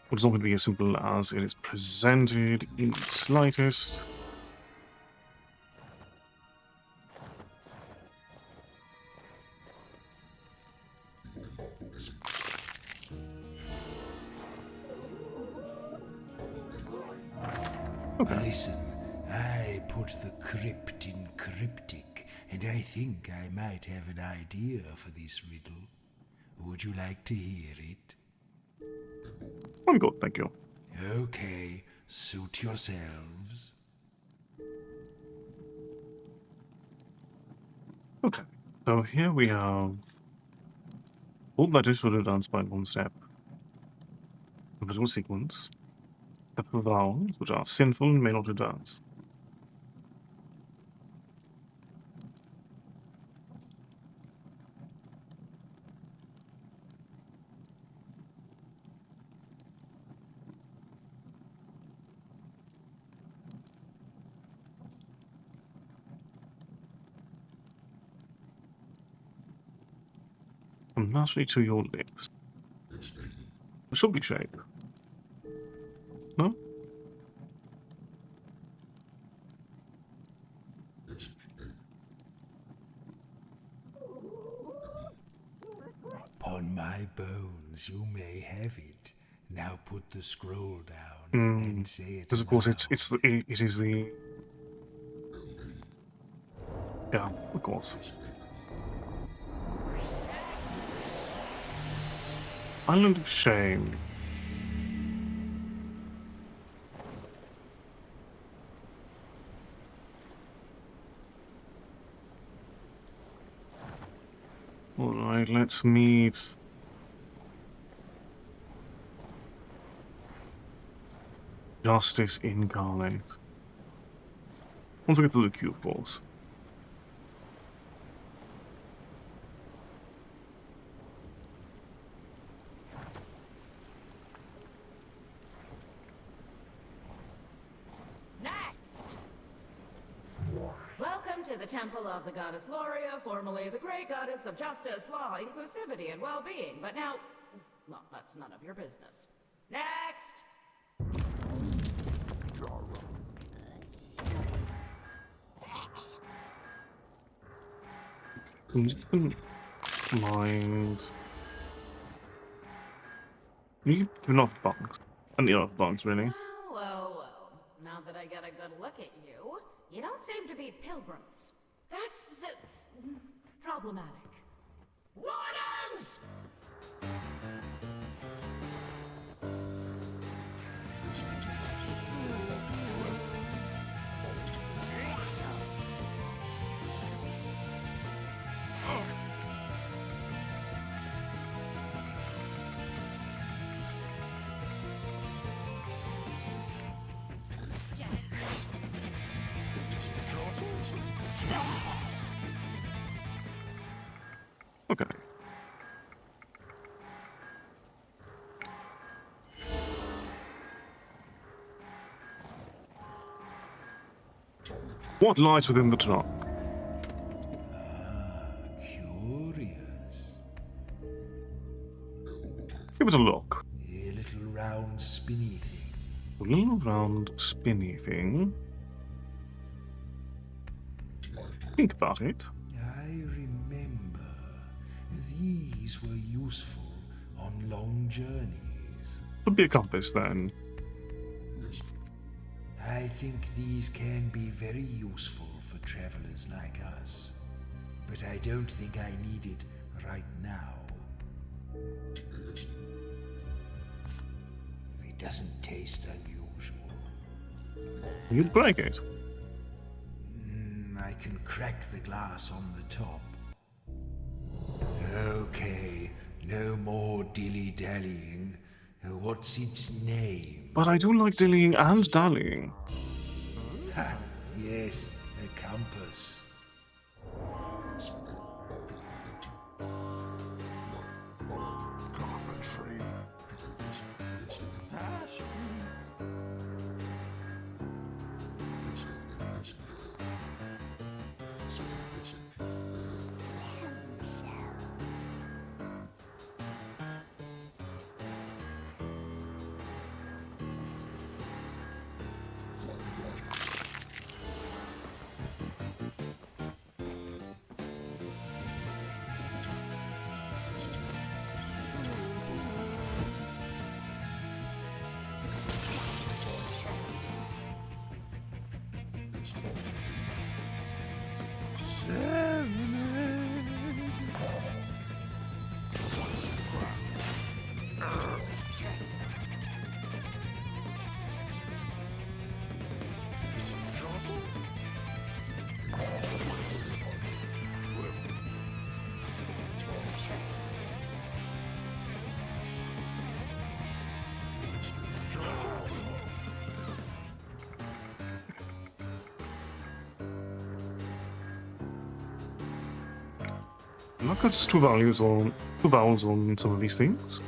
which is not going to be as simple as it is presented in the slightest. Okay. Listen, I put the crypt in cryptic, and I think I might have an idea for this riddle. Would you like to hear it? I'm good, thank you. Okay, suit yourselves. Okay, so here we have all that is should have done by one step. A little sequence. Step of vowels, which are sinful and may not advance. From naturally to your lips. It should be shape. No? Upon my bones, you may have it. Now put the scroll down and say it. Because of course it is the yeah, of course. Island of Shame. Alright, let's meet. Justice incarnate. Once we get the Luke, of course. Next! Welcome to the Temple of the Goddess Loria, formerly the Great Goddess of Justice, Law, Inclusivity, and Well-Being, but now... well, that's none of your business. Next! Keep in mind. You can turn off bugs. And the other bugs, really. Well. Now that I get a good look at you, you don't seem to be pilgrims. That's... problematic. Wardens! Okay. What lies within the trunk? Curious. Give it a look. A little round spinny thing. A little round spinny thing. Think about it. I remember. These were useful on long journeys. Could be a compass, then. I think these can be very useful for travelers like us. But I don't think I need it right now. It doesn't taste unusual. You'd break it. I can crack the glass on the top. Okay, no more dilly-dallying. What's its name? But I do like dillying and dallying. Ha, yes, a compass. Not just two vowels on some of these things.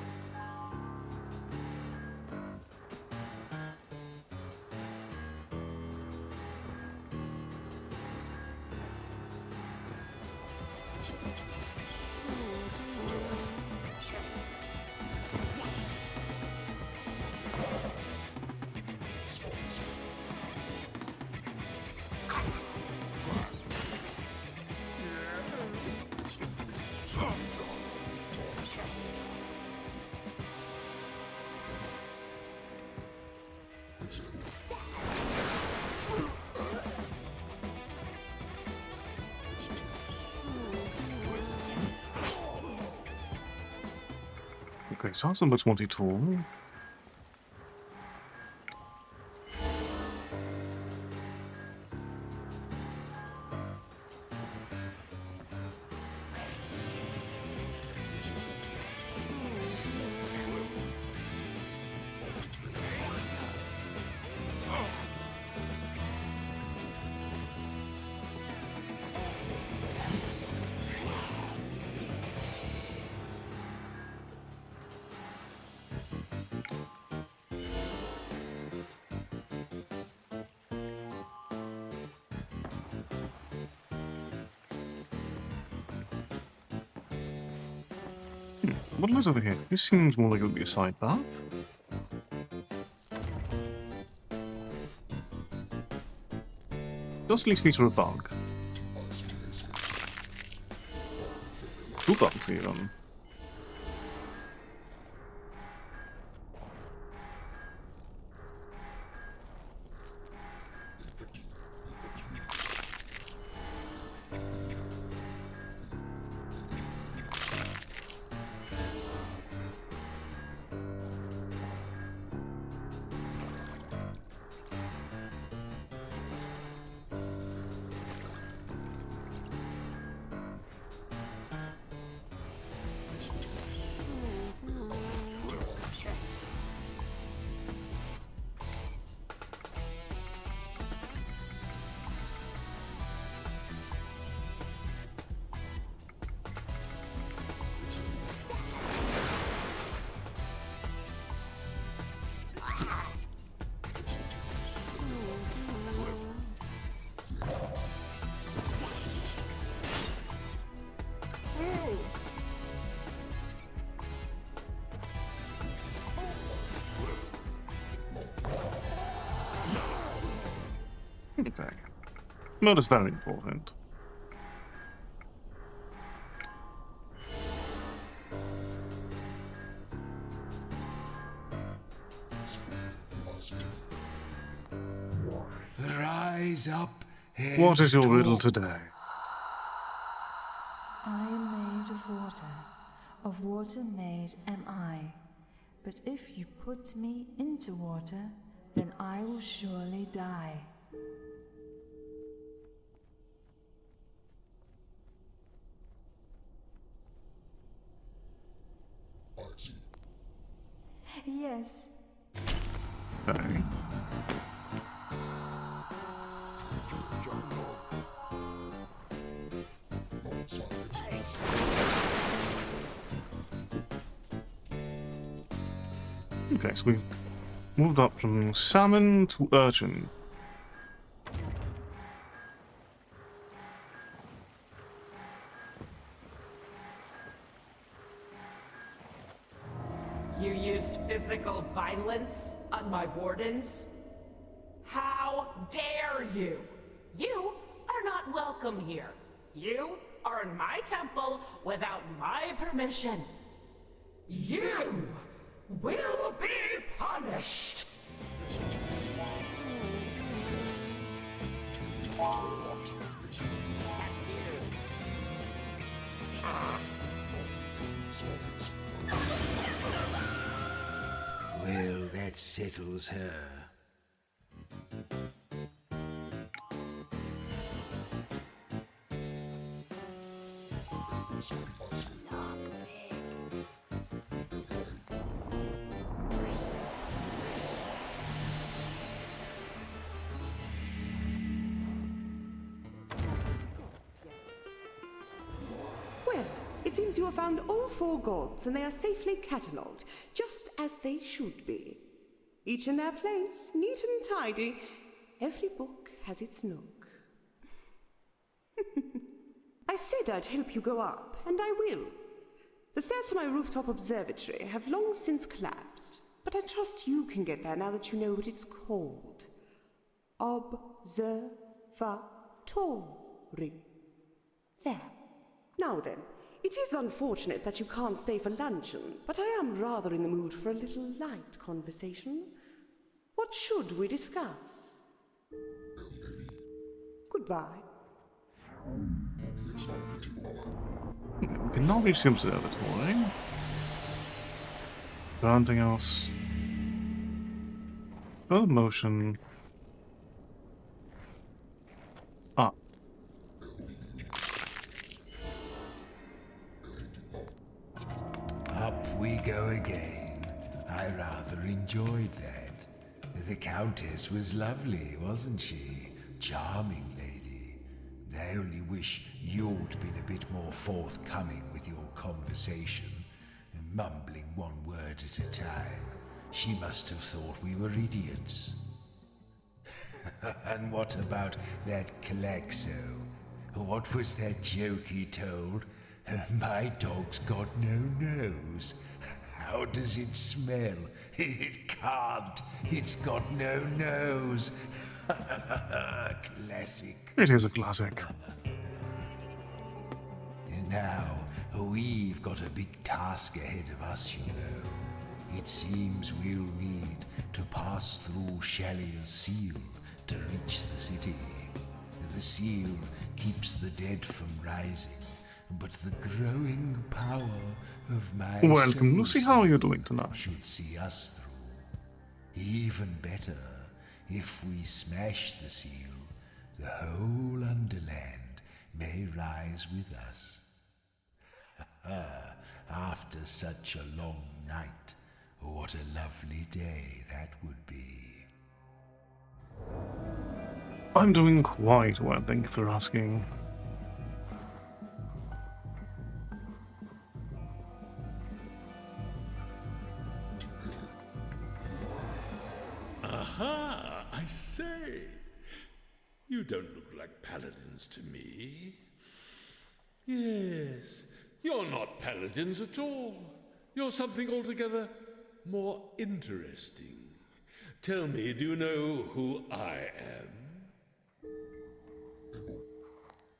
Okay, sounds so much multi-tool. What lies over here? This seems more like it would be a side path. Does at least lead to a bug. 2 bugs even. Okay. Murder's very important. Rise up. What is your riddle today? I am made of water made am I. But if you put me into water, then I will surely die. Yes. Okay. Okay, so we've moved up from salmon to urchin. You used physical violence on my wardens? How dare you? You are not welcome here. You are in my temple without my permission. You will be punished! Well, that settles her. Well, it seems you have found all 4 gods, and they are safely catalogued, just as they should be. Each in their place, neat and tidy. Every book has its nook. I said I'd help you go up, and I will. The stairs to my rooftop observatory have long since collapsed, but I trust you can get there now that you know what it's called. Observatory. There. Now then, it is unfortunate that you can't stay for luncheon, but I am rather in the mood for a little light conversation. What should we discuss? Goodbye. We can now reach the observatory. Anything else? Further motion. Up. Up we go again. I rather enjoyed that. The Countess was lovely, wasn't she? Charming lady. I only wish you'd been a bit more forthcoming with your conversation, mumbling one word at a time. She must have thought we were idiots. And what about that Klaxo? What was that joke he told? My dog's got no nose. How does it smell? It can't. It's got no nose. Classic. It is a classic. Now, we've got a big task ahead of us, you know. It seems we'll need to pass through Shallier's seal to reach the city. The seal keeps the dead from rising, but the growing power of my Welcome, Lucy. How are you soul doing tonight? should see us through. Even better, if we smash the seal, the whole Underland may rise with us. After such a long night, what a lovely day that would be. I'm doing quite well, thank you for asking. Aha! I say! You don't look like paladins to me. Yes, you're not paladins at all. You're something altogether more interesting. Tell me, do you know who I am?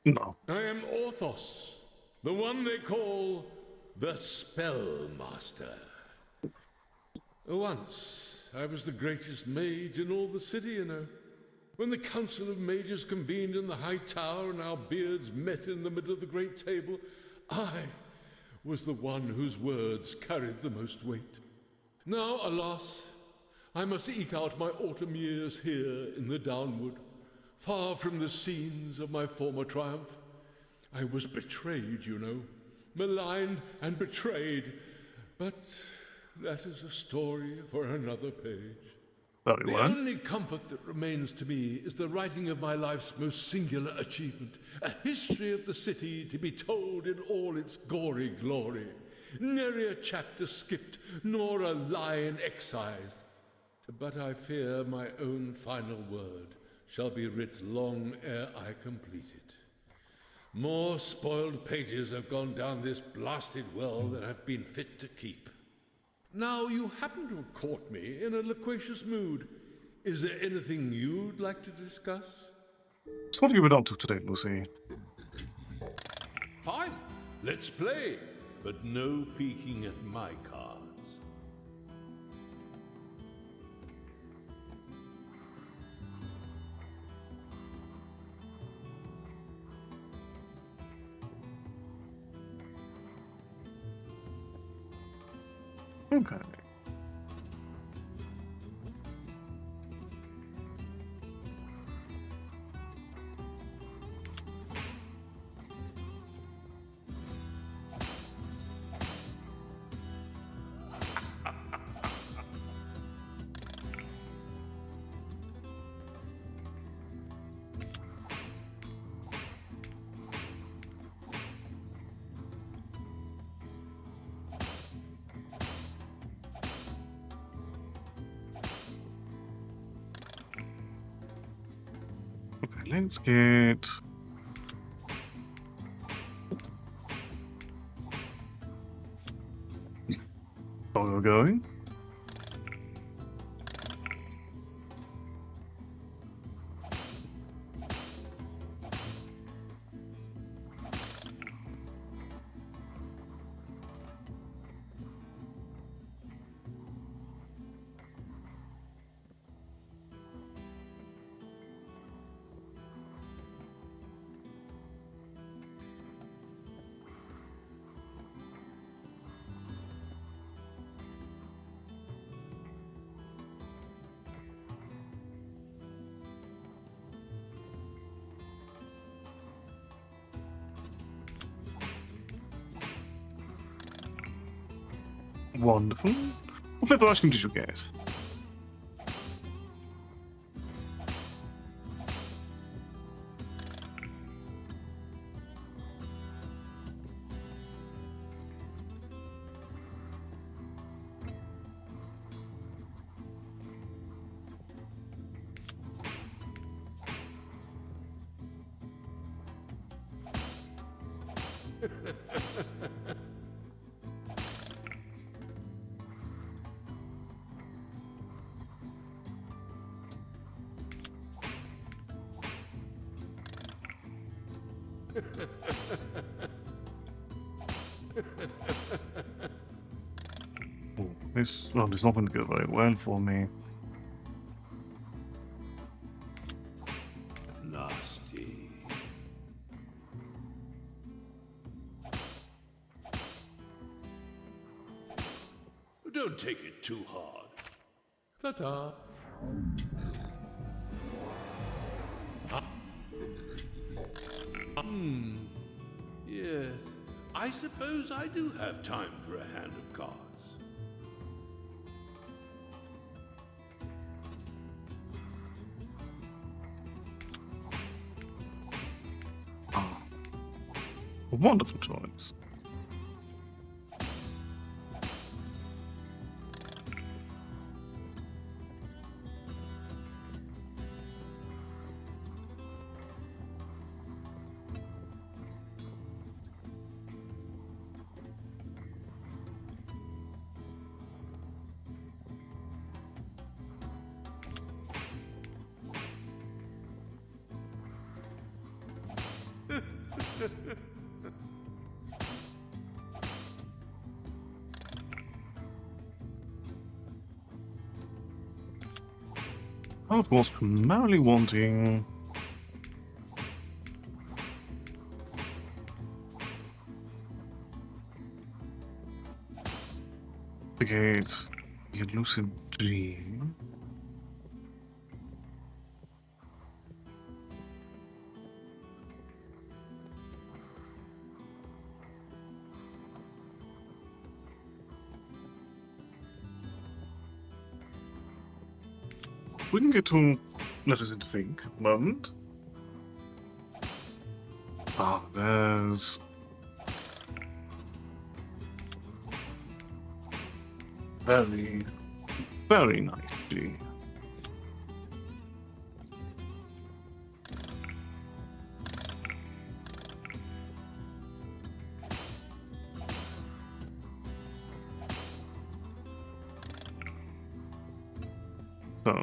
No. I am Orthos, the one they call the Spellmaster. Once, I was the greatest mage in all the city, you know. When the council of mages convened in the high tower and our beards met in the middle of the great table, I was the one whose words carried the most weight. Now, alas, I must eke out my autumn years here in the Downwood, far from the scenes of my former triumph. I was betrayed, you know, maligned and betrayed, but that is a story for another page. Very well. The only comfort that remains to me is the writing of my life's most singular achievement, a history of the city to be told in all its gory glory. Nary a chapter skipped, nor a line excised. But I fear my own final word shall be writ long ere I complete it. More spoiled pages have gone down this blasted well than have been fit to keep. Now, you happen to have caught me in a loquacious mood. Is there anything you'd like to discuss? So what have you been up to today, Lucy? Fine, let's play, but no peeking at my cards. Okay. Okay, let's get... Where we're going. Wonderful. What flavor ice cream did you get? Oh, this round is not going to go very well for me. Nasty. Don't take it too hard. Ta-ta. Yes. I suppose I do have time for a hand of cards. Ah, a wonderful choice. Of course, primarily wanting to get the elusive gene. We can get to letters into think at the moment. Ah, there's very, very nice G. So,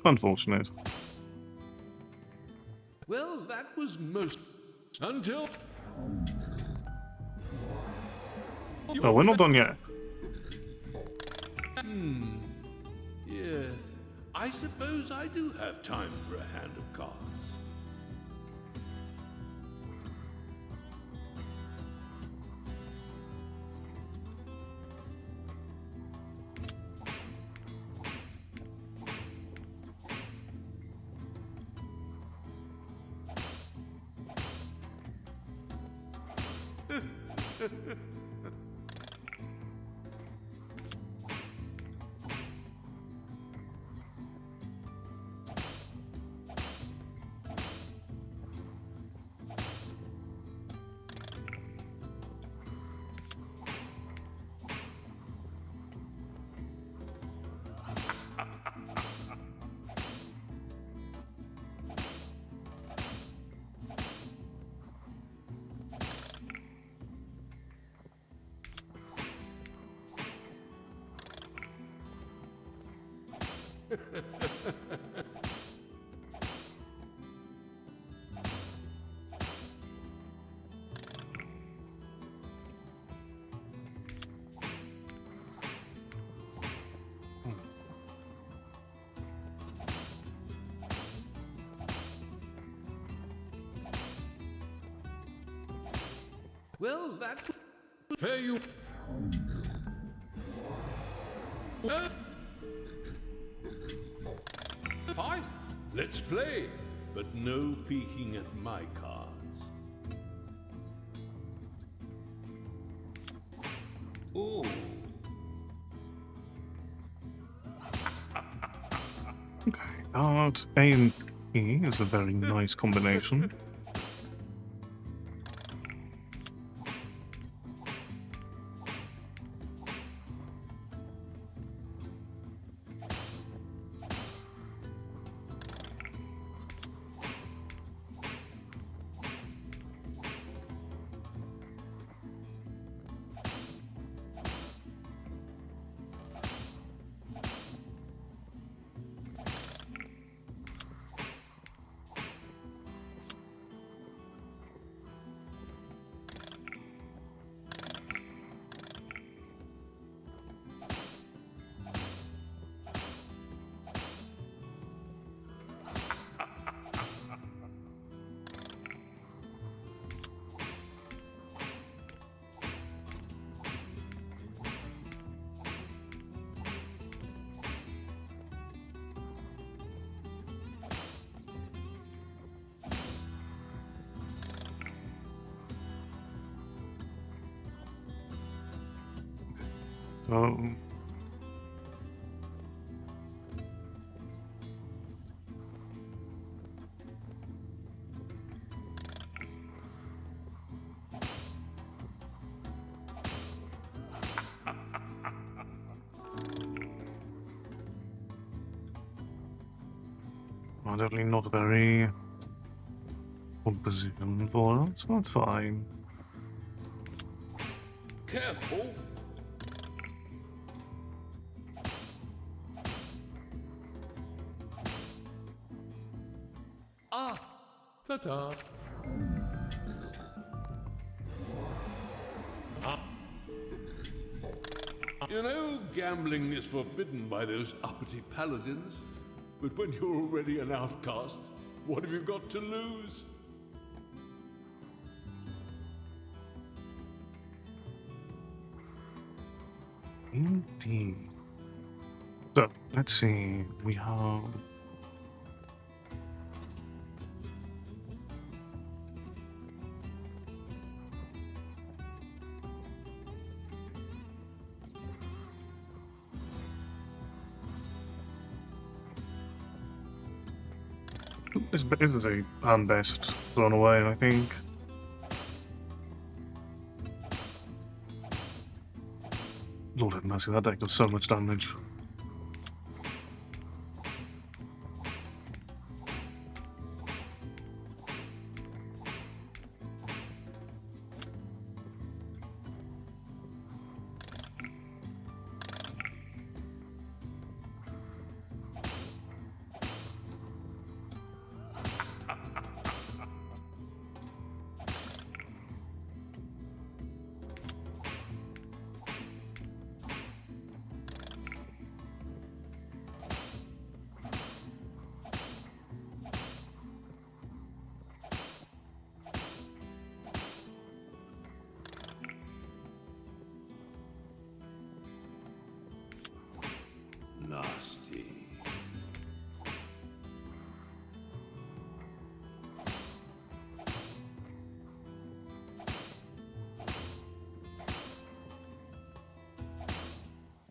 unfortunate. Well, that was most... until... Oh, we're not done yet. Yes. I suppose I do have time for a hand of cards. Well, that fair you. Fine, let's play, but no peeking at my cards. Oh. Okay, art A and E is a very nice combination. Um, definitely not a very good position for us. That's fine. Careful. Ah, ta-ta. Ah. You know, gambling is forbidden by those uppity paladins. But when you're already an outcast, what have you got to lose? Indeed. So, let's see. We have... This is a hand-based thrown away, I think. Lord have mercy, that deck does so much damage. Nasty.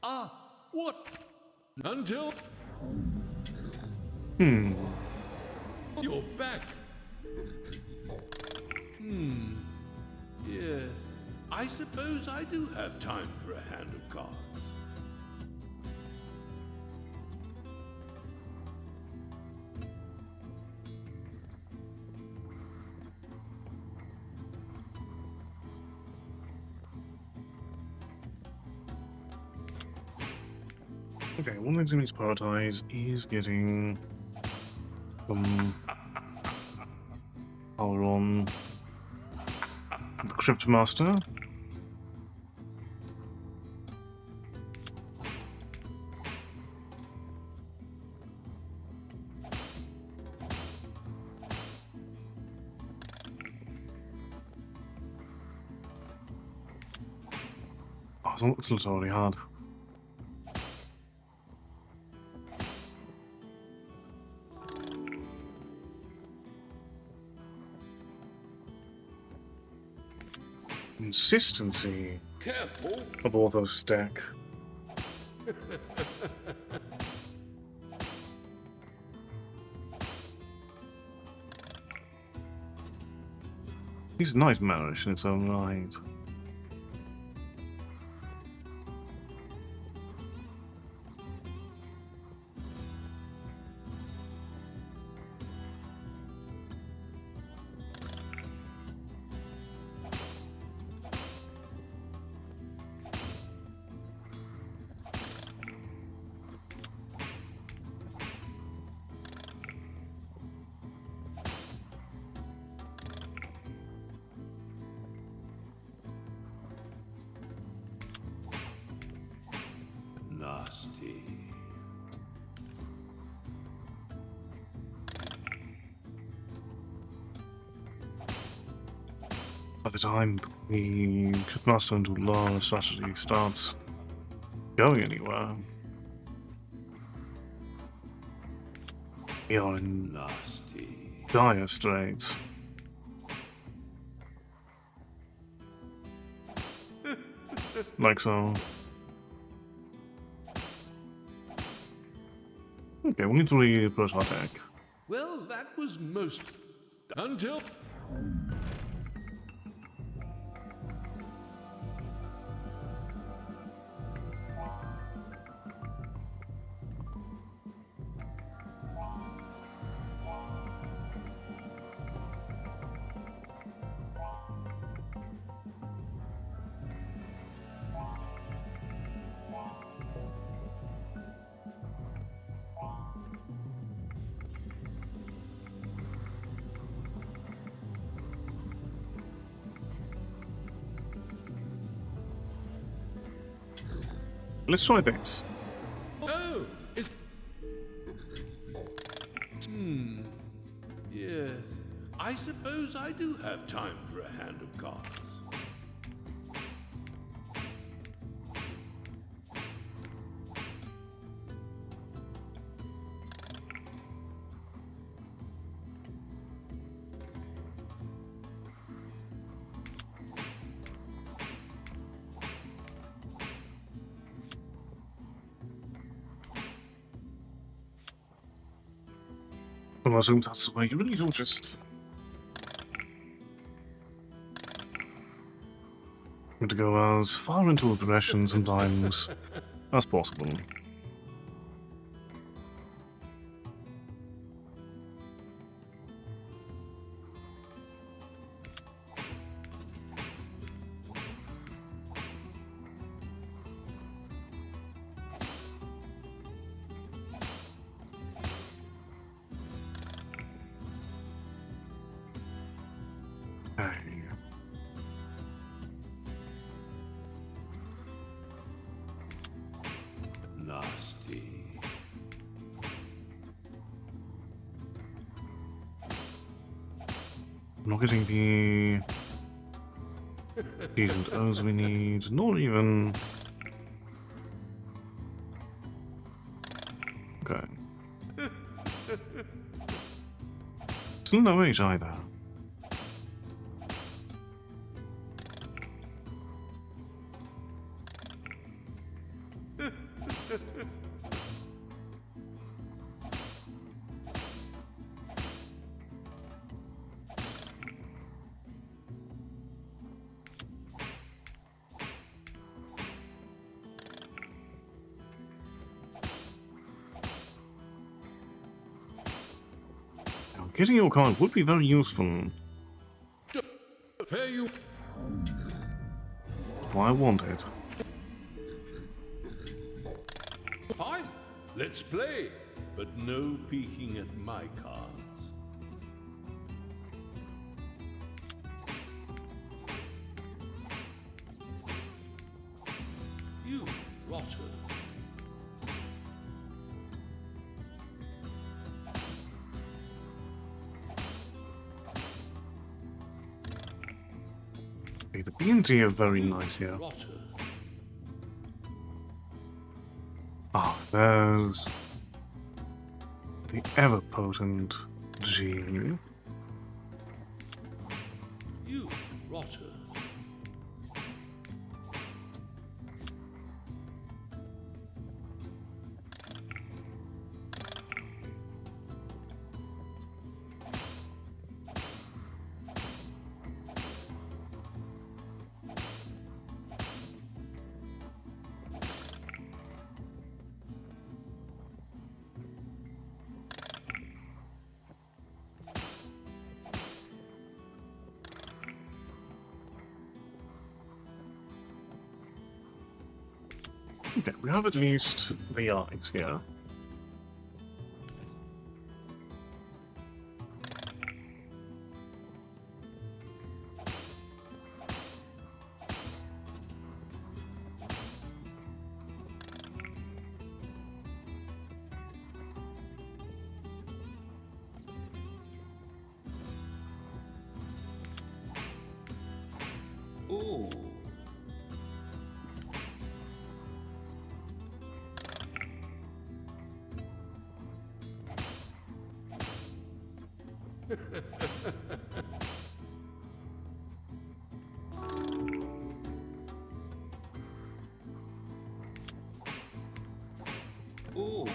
Ah, what? Until... You're back. Yes. I suppose I do have time for a hand of cards. Okay, one thing we need to prioritize is getting some power on the Cryptmaster. It's literally hard. Consistency Careful. of Ortho's stack. He's nightmarish in its own right. Nasty. By the time the Cryptmaster and Law strategy starts going anywhere, we are in Nasty. dire straits. Like so. Okay, we need to re-approach our deck. Well, that was most... Until... Let's try this. Oh, it's... Yes. I suppose I do have time for a hand of cards. Well, I assume that's the way you really do just... to go as far into aggression sometimes as possible. Nasty. I'm not getting the D's and O's we need, nor even... Okay. Still no H either. Getting your card would be very useful. Fair you. If I want it. Fine. Let's play. But no peeking at my cards. You rotter. The B&T are very nice here. Rotter. Ah, there's the ever-potent G. You rotter. Okay, we have at least the eyes here. Oh. Oh.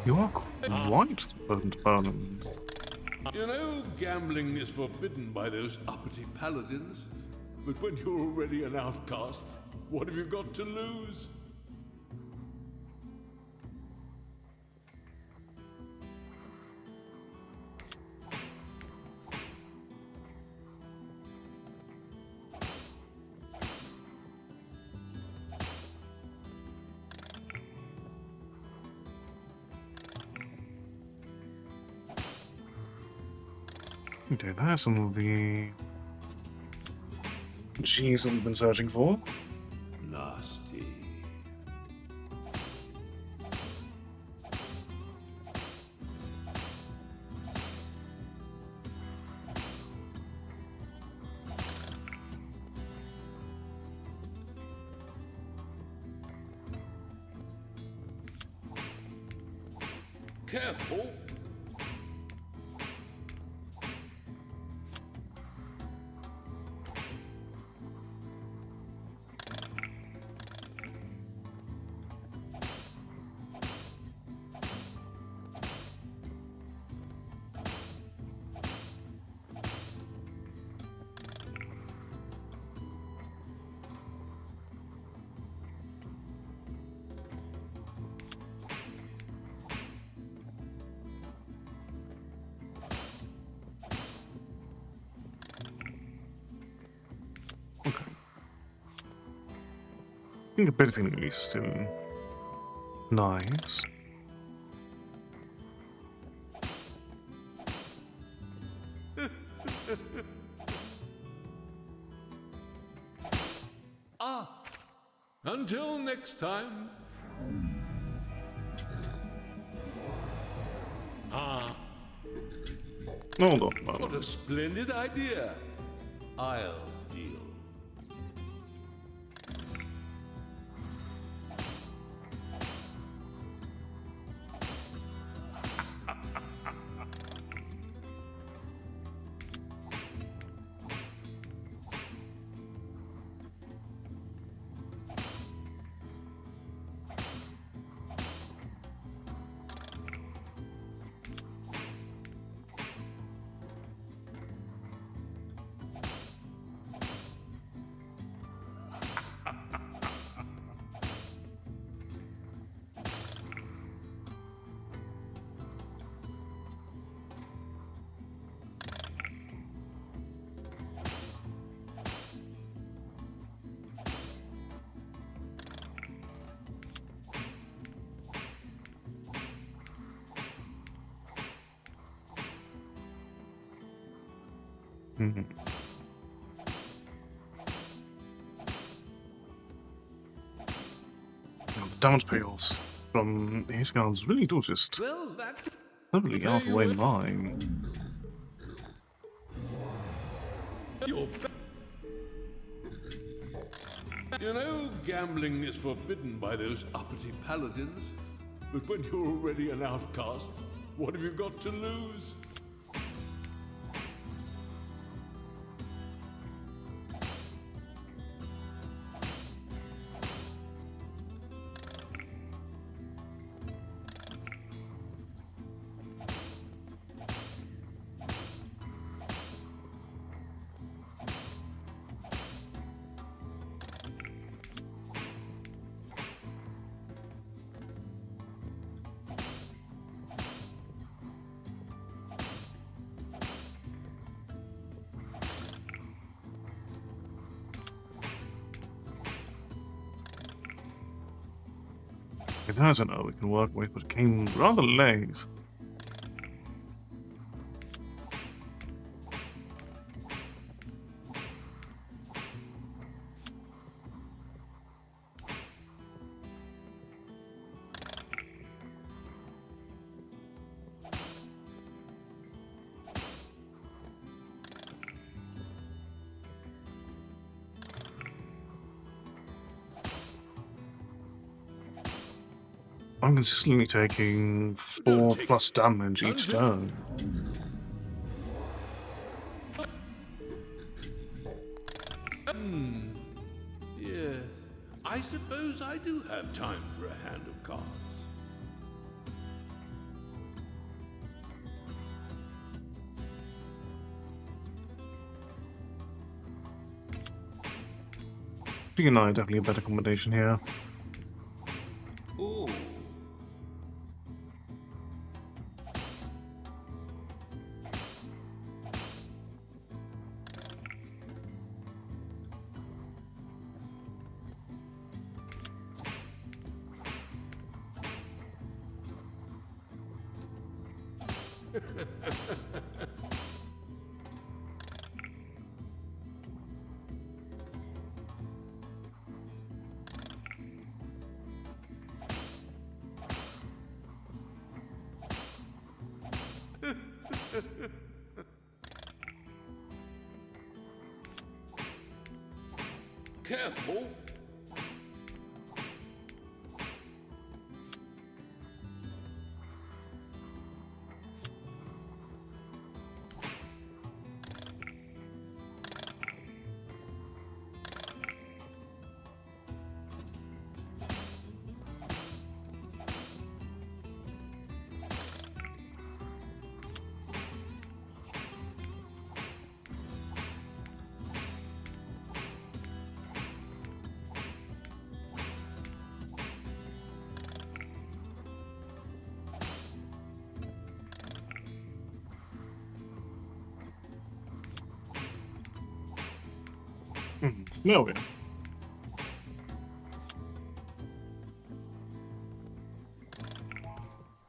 You are quite the potent opponent. You know, gambling is forbidden by those uppity paladins. But when you're already an outcast, what have you got to lose? Okay, there's some of the G's that we've been searching for. Nasty. Careful. Okay. I think a bit of feeling is still nice. Until next time. Hold on. What a splendid idea. I'll deal. Mm-hmm. Now, the damage payoffs from his guns really do just Totally out of the way mine. You know, gambling is forbidden by those uppity paladins. But when you're already an outcast, what have you got to lose? It has an O we can work with, but it came rather late. I'm consistently taking 4 plus damage each turn. Yes. I suppose I do have time for a hand of cards. She and I are definitely a better combination here. Ooh. Careful. There we go.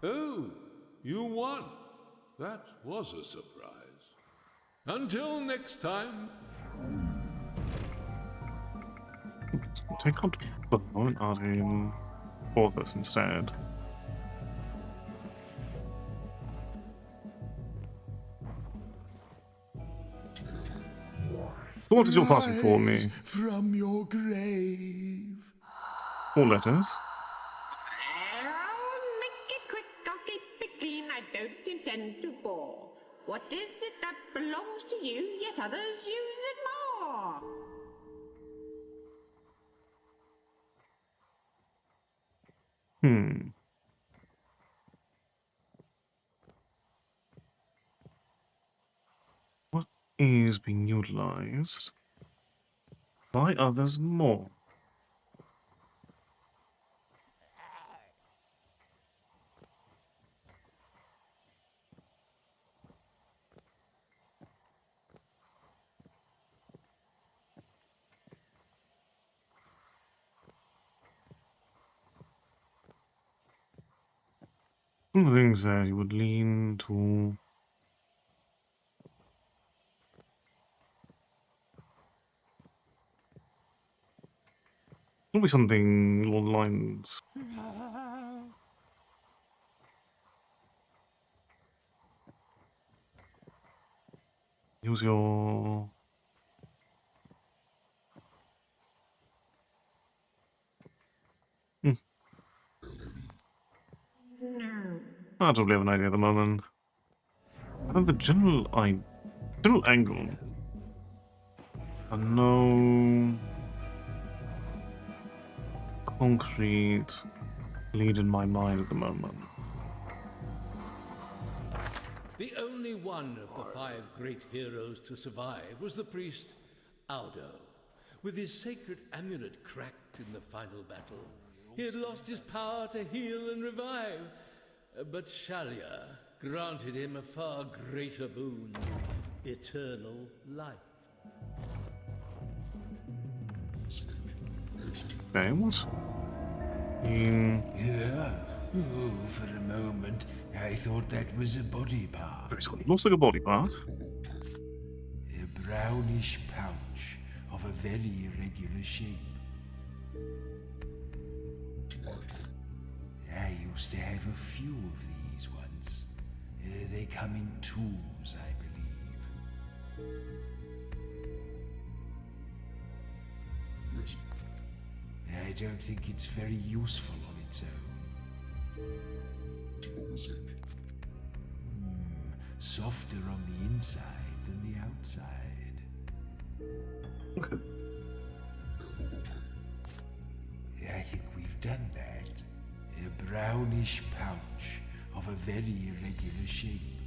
Oh, you won. That was a surprise. Until next time. Take out the moment out in Porthos instead. What is your passing for me? From your grave. 4 letters. I'll make it quick, I'll keep it clean, I don't intend to bore. What is it that belongs to you, yet others use it more? What is being utilized by others more? One of the things that you would lean to. It'll be something along the lines. Use your... I don't really have an idea at the moment. I think the general angle. No concrete lead in my mind at the moment. The only one of the 5 great heroes to survive was the priest Aldo. With his sacred amulet cracked in the final battle, he had lost his power to heal and revive. But Shalia granted him a far greater boon, eternal life. Okay, what? Yeah. Oh, for a moment, I thought that was a body part. It looks like a body part. A brownish pouch of a very irregular shape. I used to have a few of these once. They come in tools, I believe. I don't think it's very useful on its own. Softer on the inside than the outside. Okay. I think we've done that. A brownish pouch of a very irregular shape.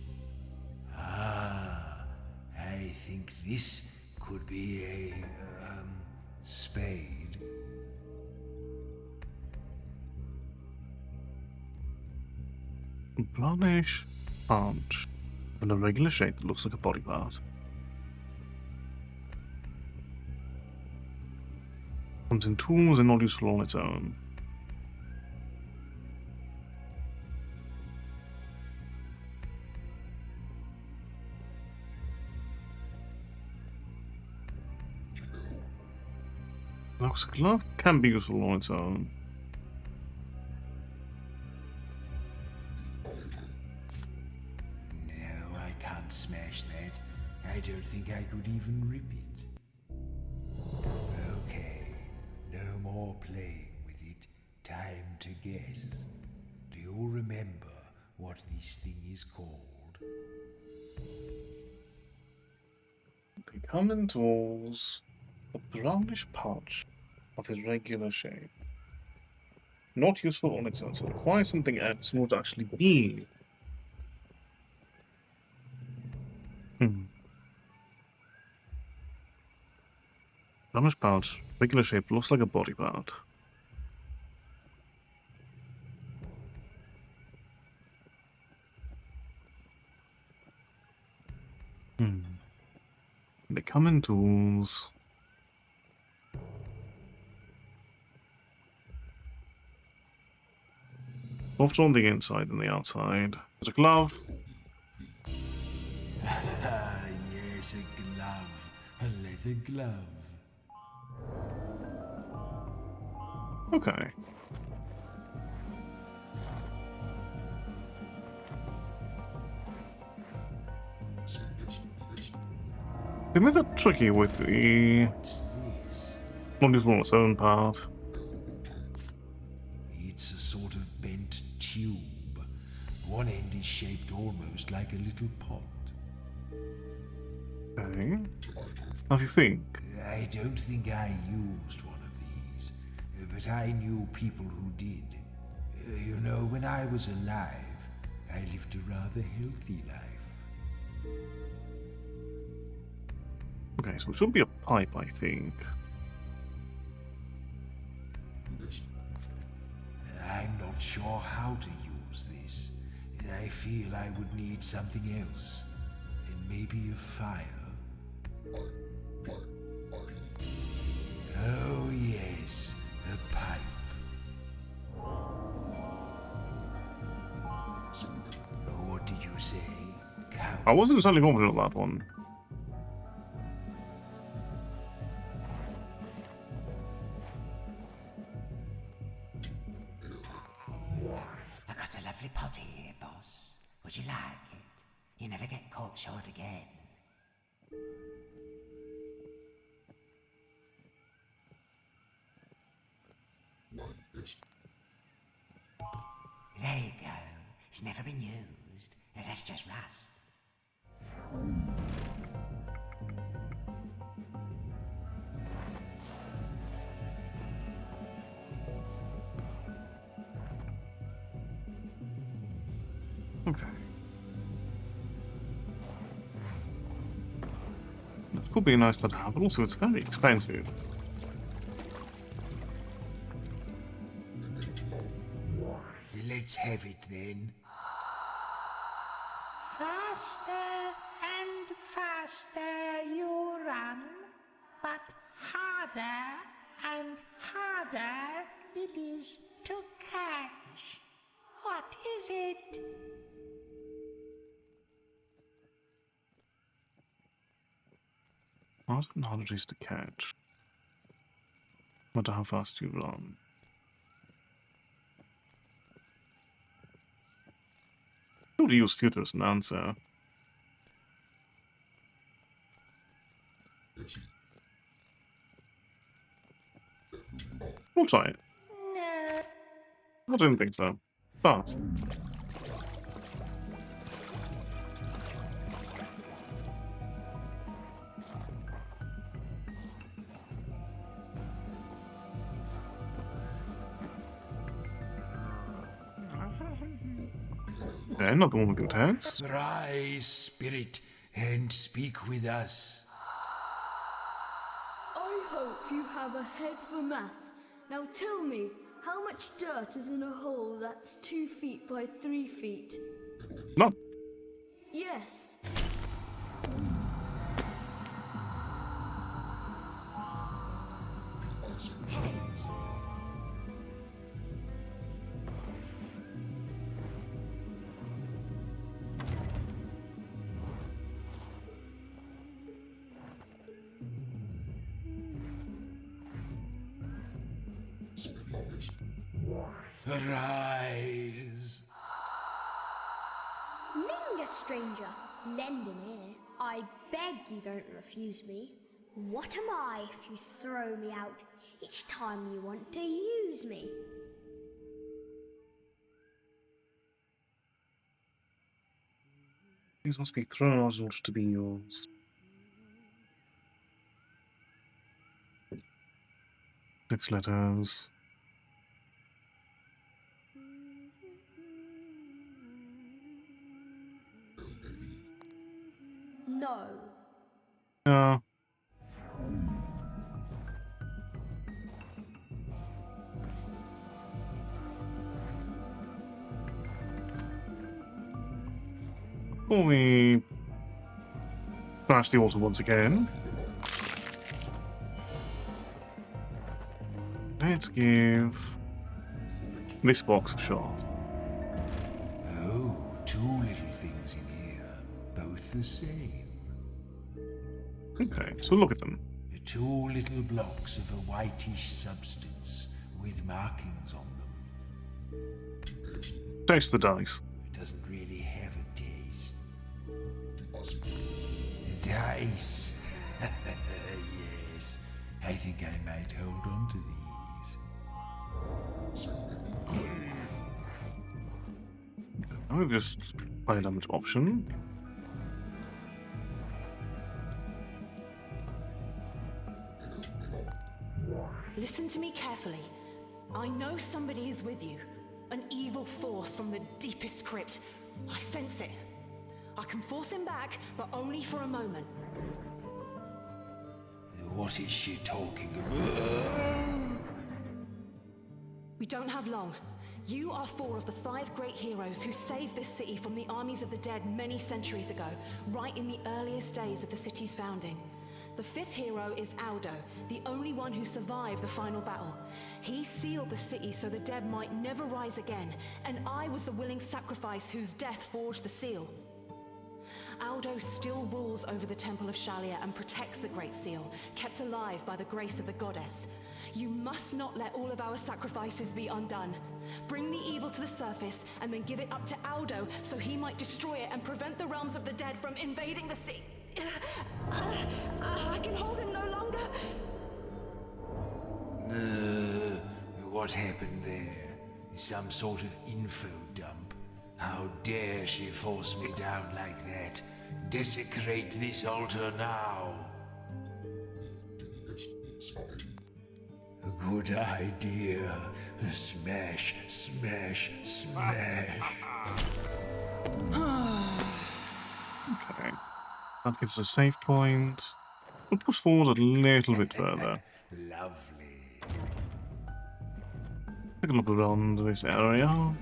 Ah, I think this could be a, spade. Brownish pouch in a regular shape that looks like a body part. Comes in tools and not useful on its own. Looks like a glove can be useful on its own. No, I can't smash that. I don't think I could even rip it. Okay, no more playing with it. Time to guess. Do you remember what this thing is called? The common tools, a brownish pouch of irregular shape. Not useful on its own, so requires something else in order to actually be. Brownish pouch, regular shape, looks like a body part. The common tools. Softer on the inside than the outside. There's a glove. Yes, a glove. A leather glove. Okay. They made that tricky with the... What's this? Not useful on its own part. It's a sort of bent tube. One end is shaped almost like a little pot. Okay. How do you think? I don't think I used one of these, but I knew people who did. You know, when I was alive, I lived a rather healthy life. Okay, so it should be a pipe, I think. I'm not sure how to use this. I feel I would need something else. And maybe a fire. Oh yes, a pipe. What did you say? Cow? I wasn't entirely confident on that one. I got a lovely potty here, boss. Would you like it? You never get caught short again. There you go. It's never been used. That's just rust. Okay. That could be a nice car to have, but also it's very expensive. Let's have it then. Faster and faster you run, but harder and harder it is to catch. What is it? Harder and harder it is to catch. No matter how fast you run. Could use future as an answer. We'll try it. No. I didn't think so. But okay, another one we can test. Rise, spirit, and speak with us. I hope you have a head for maths. Now tell me, how much dirt is in a hole that's 2 feet by 3 feet? None. Yes. Arise. Linger, stranger. Lend an ear. I beg you don't refuse me. What am I if you throw me out each time you want to use me? These must be thrown out in order to be yours. Six letters. No. Yeah. Before we crash the altar once again, let's give this box a shot. Oh, two little things in here, both the same. Okay, so look at them. Two little blocks of a whitish substance with markings on them. Taste the dice. It doesn't really have a taste. Dice. Yes, I think I might hold on to these. Now we've just fire damage option. Listen to me carefully. I know somebody is with you. An evil force from the deepest crypt. I sense it. I can force him back, but only for a moment. What is she talking about? We don't have long. You are 4 of the 5 great heroes who saved this city from the armies of the dead many centuries ago, right in the earliest days of the city's founding. The 5th hero is Aldo, the only one who survived the final battle. He sealed the city so the dead might never rise again, and I was the willing sacrifice whose death forged the seal. Aldo still rules over the Temple of Shalia and protects the Great Seal, kept alive by the grace of the goddess. You must not let all of our sacrifices be undone. Bring the evil to the surface and then give it up to Aldo so he might destroy it and prevent the realms of the dead from invading the sea. I can hold him no longer. What happened there? Some sort of info dump? How dare she force me down like that? Desecrate this altar now. Good idea. Smash, smash, smash. Okay. That gives us a save point. We'll push forward a little bit further. Lovely. Take a look around this area.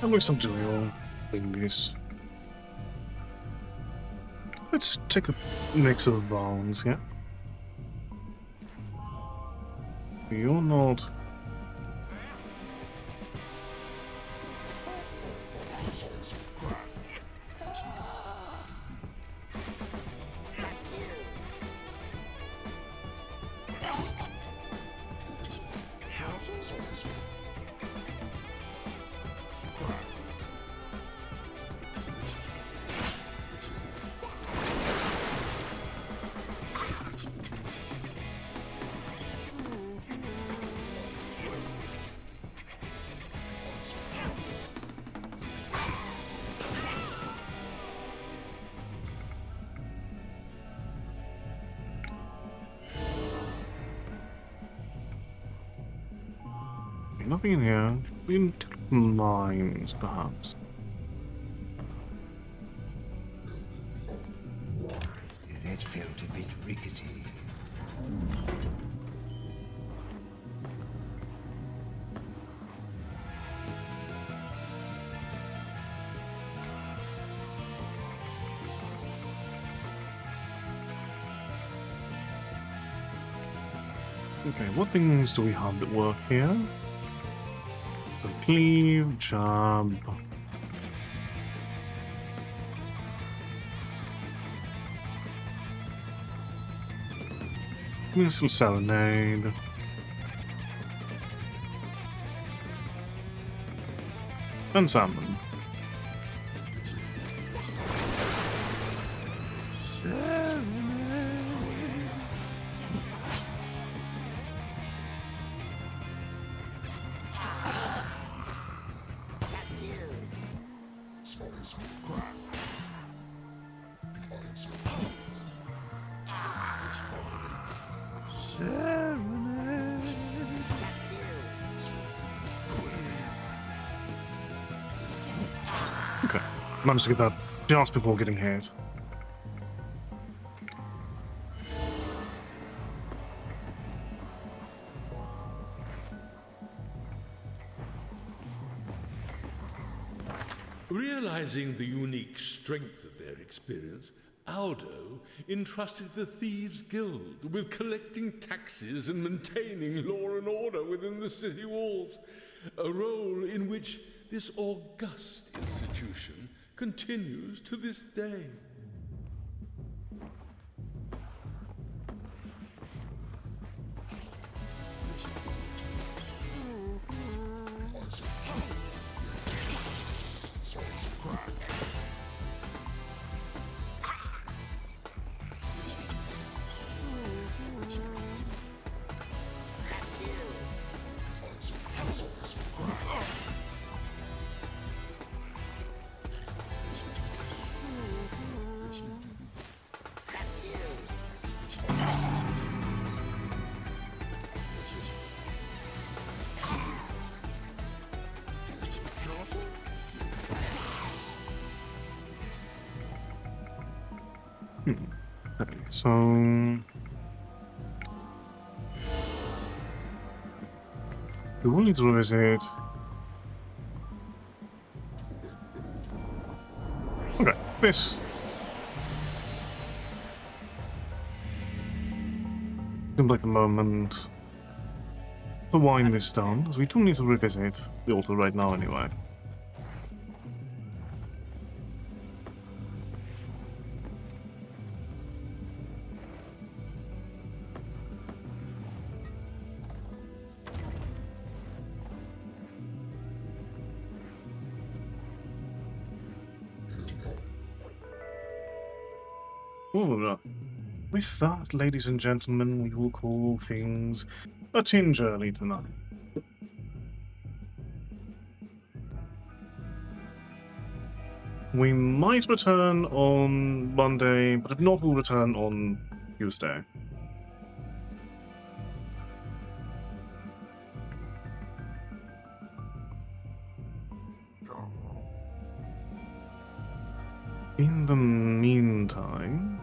That looks some dual thingies. Let's take a mix of vowels, yeah? You're not... Nothing in here. In mines, perhaps. That felt a bit rickety. Okay, what things do we have that work here? Cleave, jab. Missile serenade. And salmon. Okay, managed to get that just before getting hit. Realizing the unique strength of their experience, Aldo entrusted the Thieves' Guild with collecting taxes and maintaining law and order within the city walls, a role in which this august institution continues to this day. Okay, so we will need to revisit. Okay, this. Seems like the moment to wind this down, as we do need to revisit the altar right now anyway. Well, with that, ladies and gentlemen, we will call things a tinge early tonight. We might return on Monday, but if not, we'll return on Tuesday. In the meantime...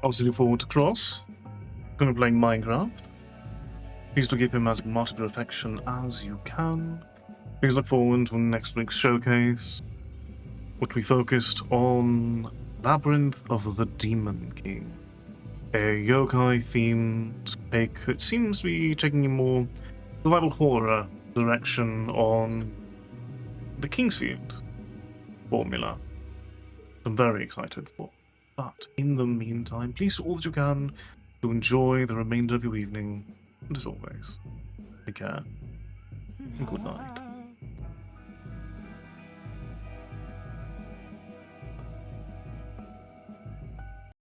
obviously look forward to Cross. Gonna be playing Minecraft. Please do give him as much of your affection as you can. Please look forward to next week's showcase, which we focused on Labyrinth of the Demon King. A yokai-themed take. It seems to be taking a more survival horror direction on the Kingsfield formula. I'm very excited for. But in the meantime, please do all that you can to enjoy the remainder of your evening. And as always, take care and good night.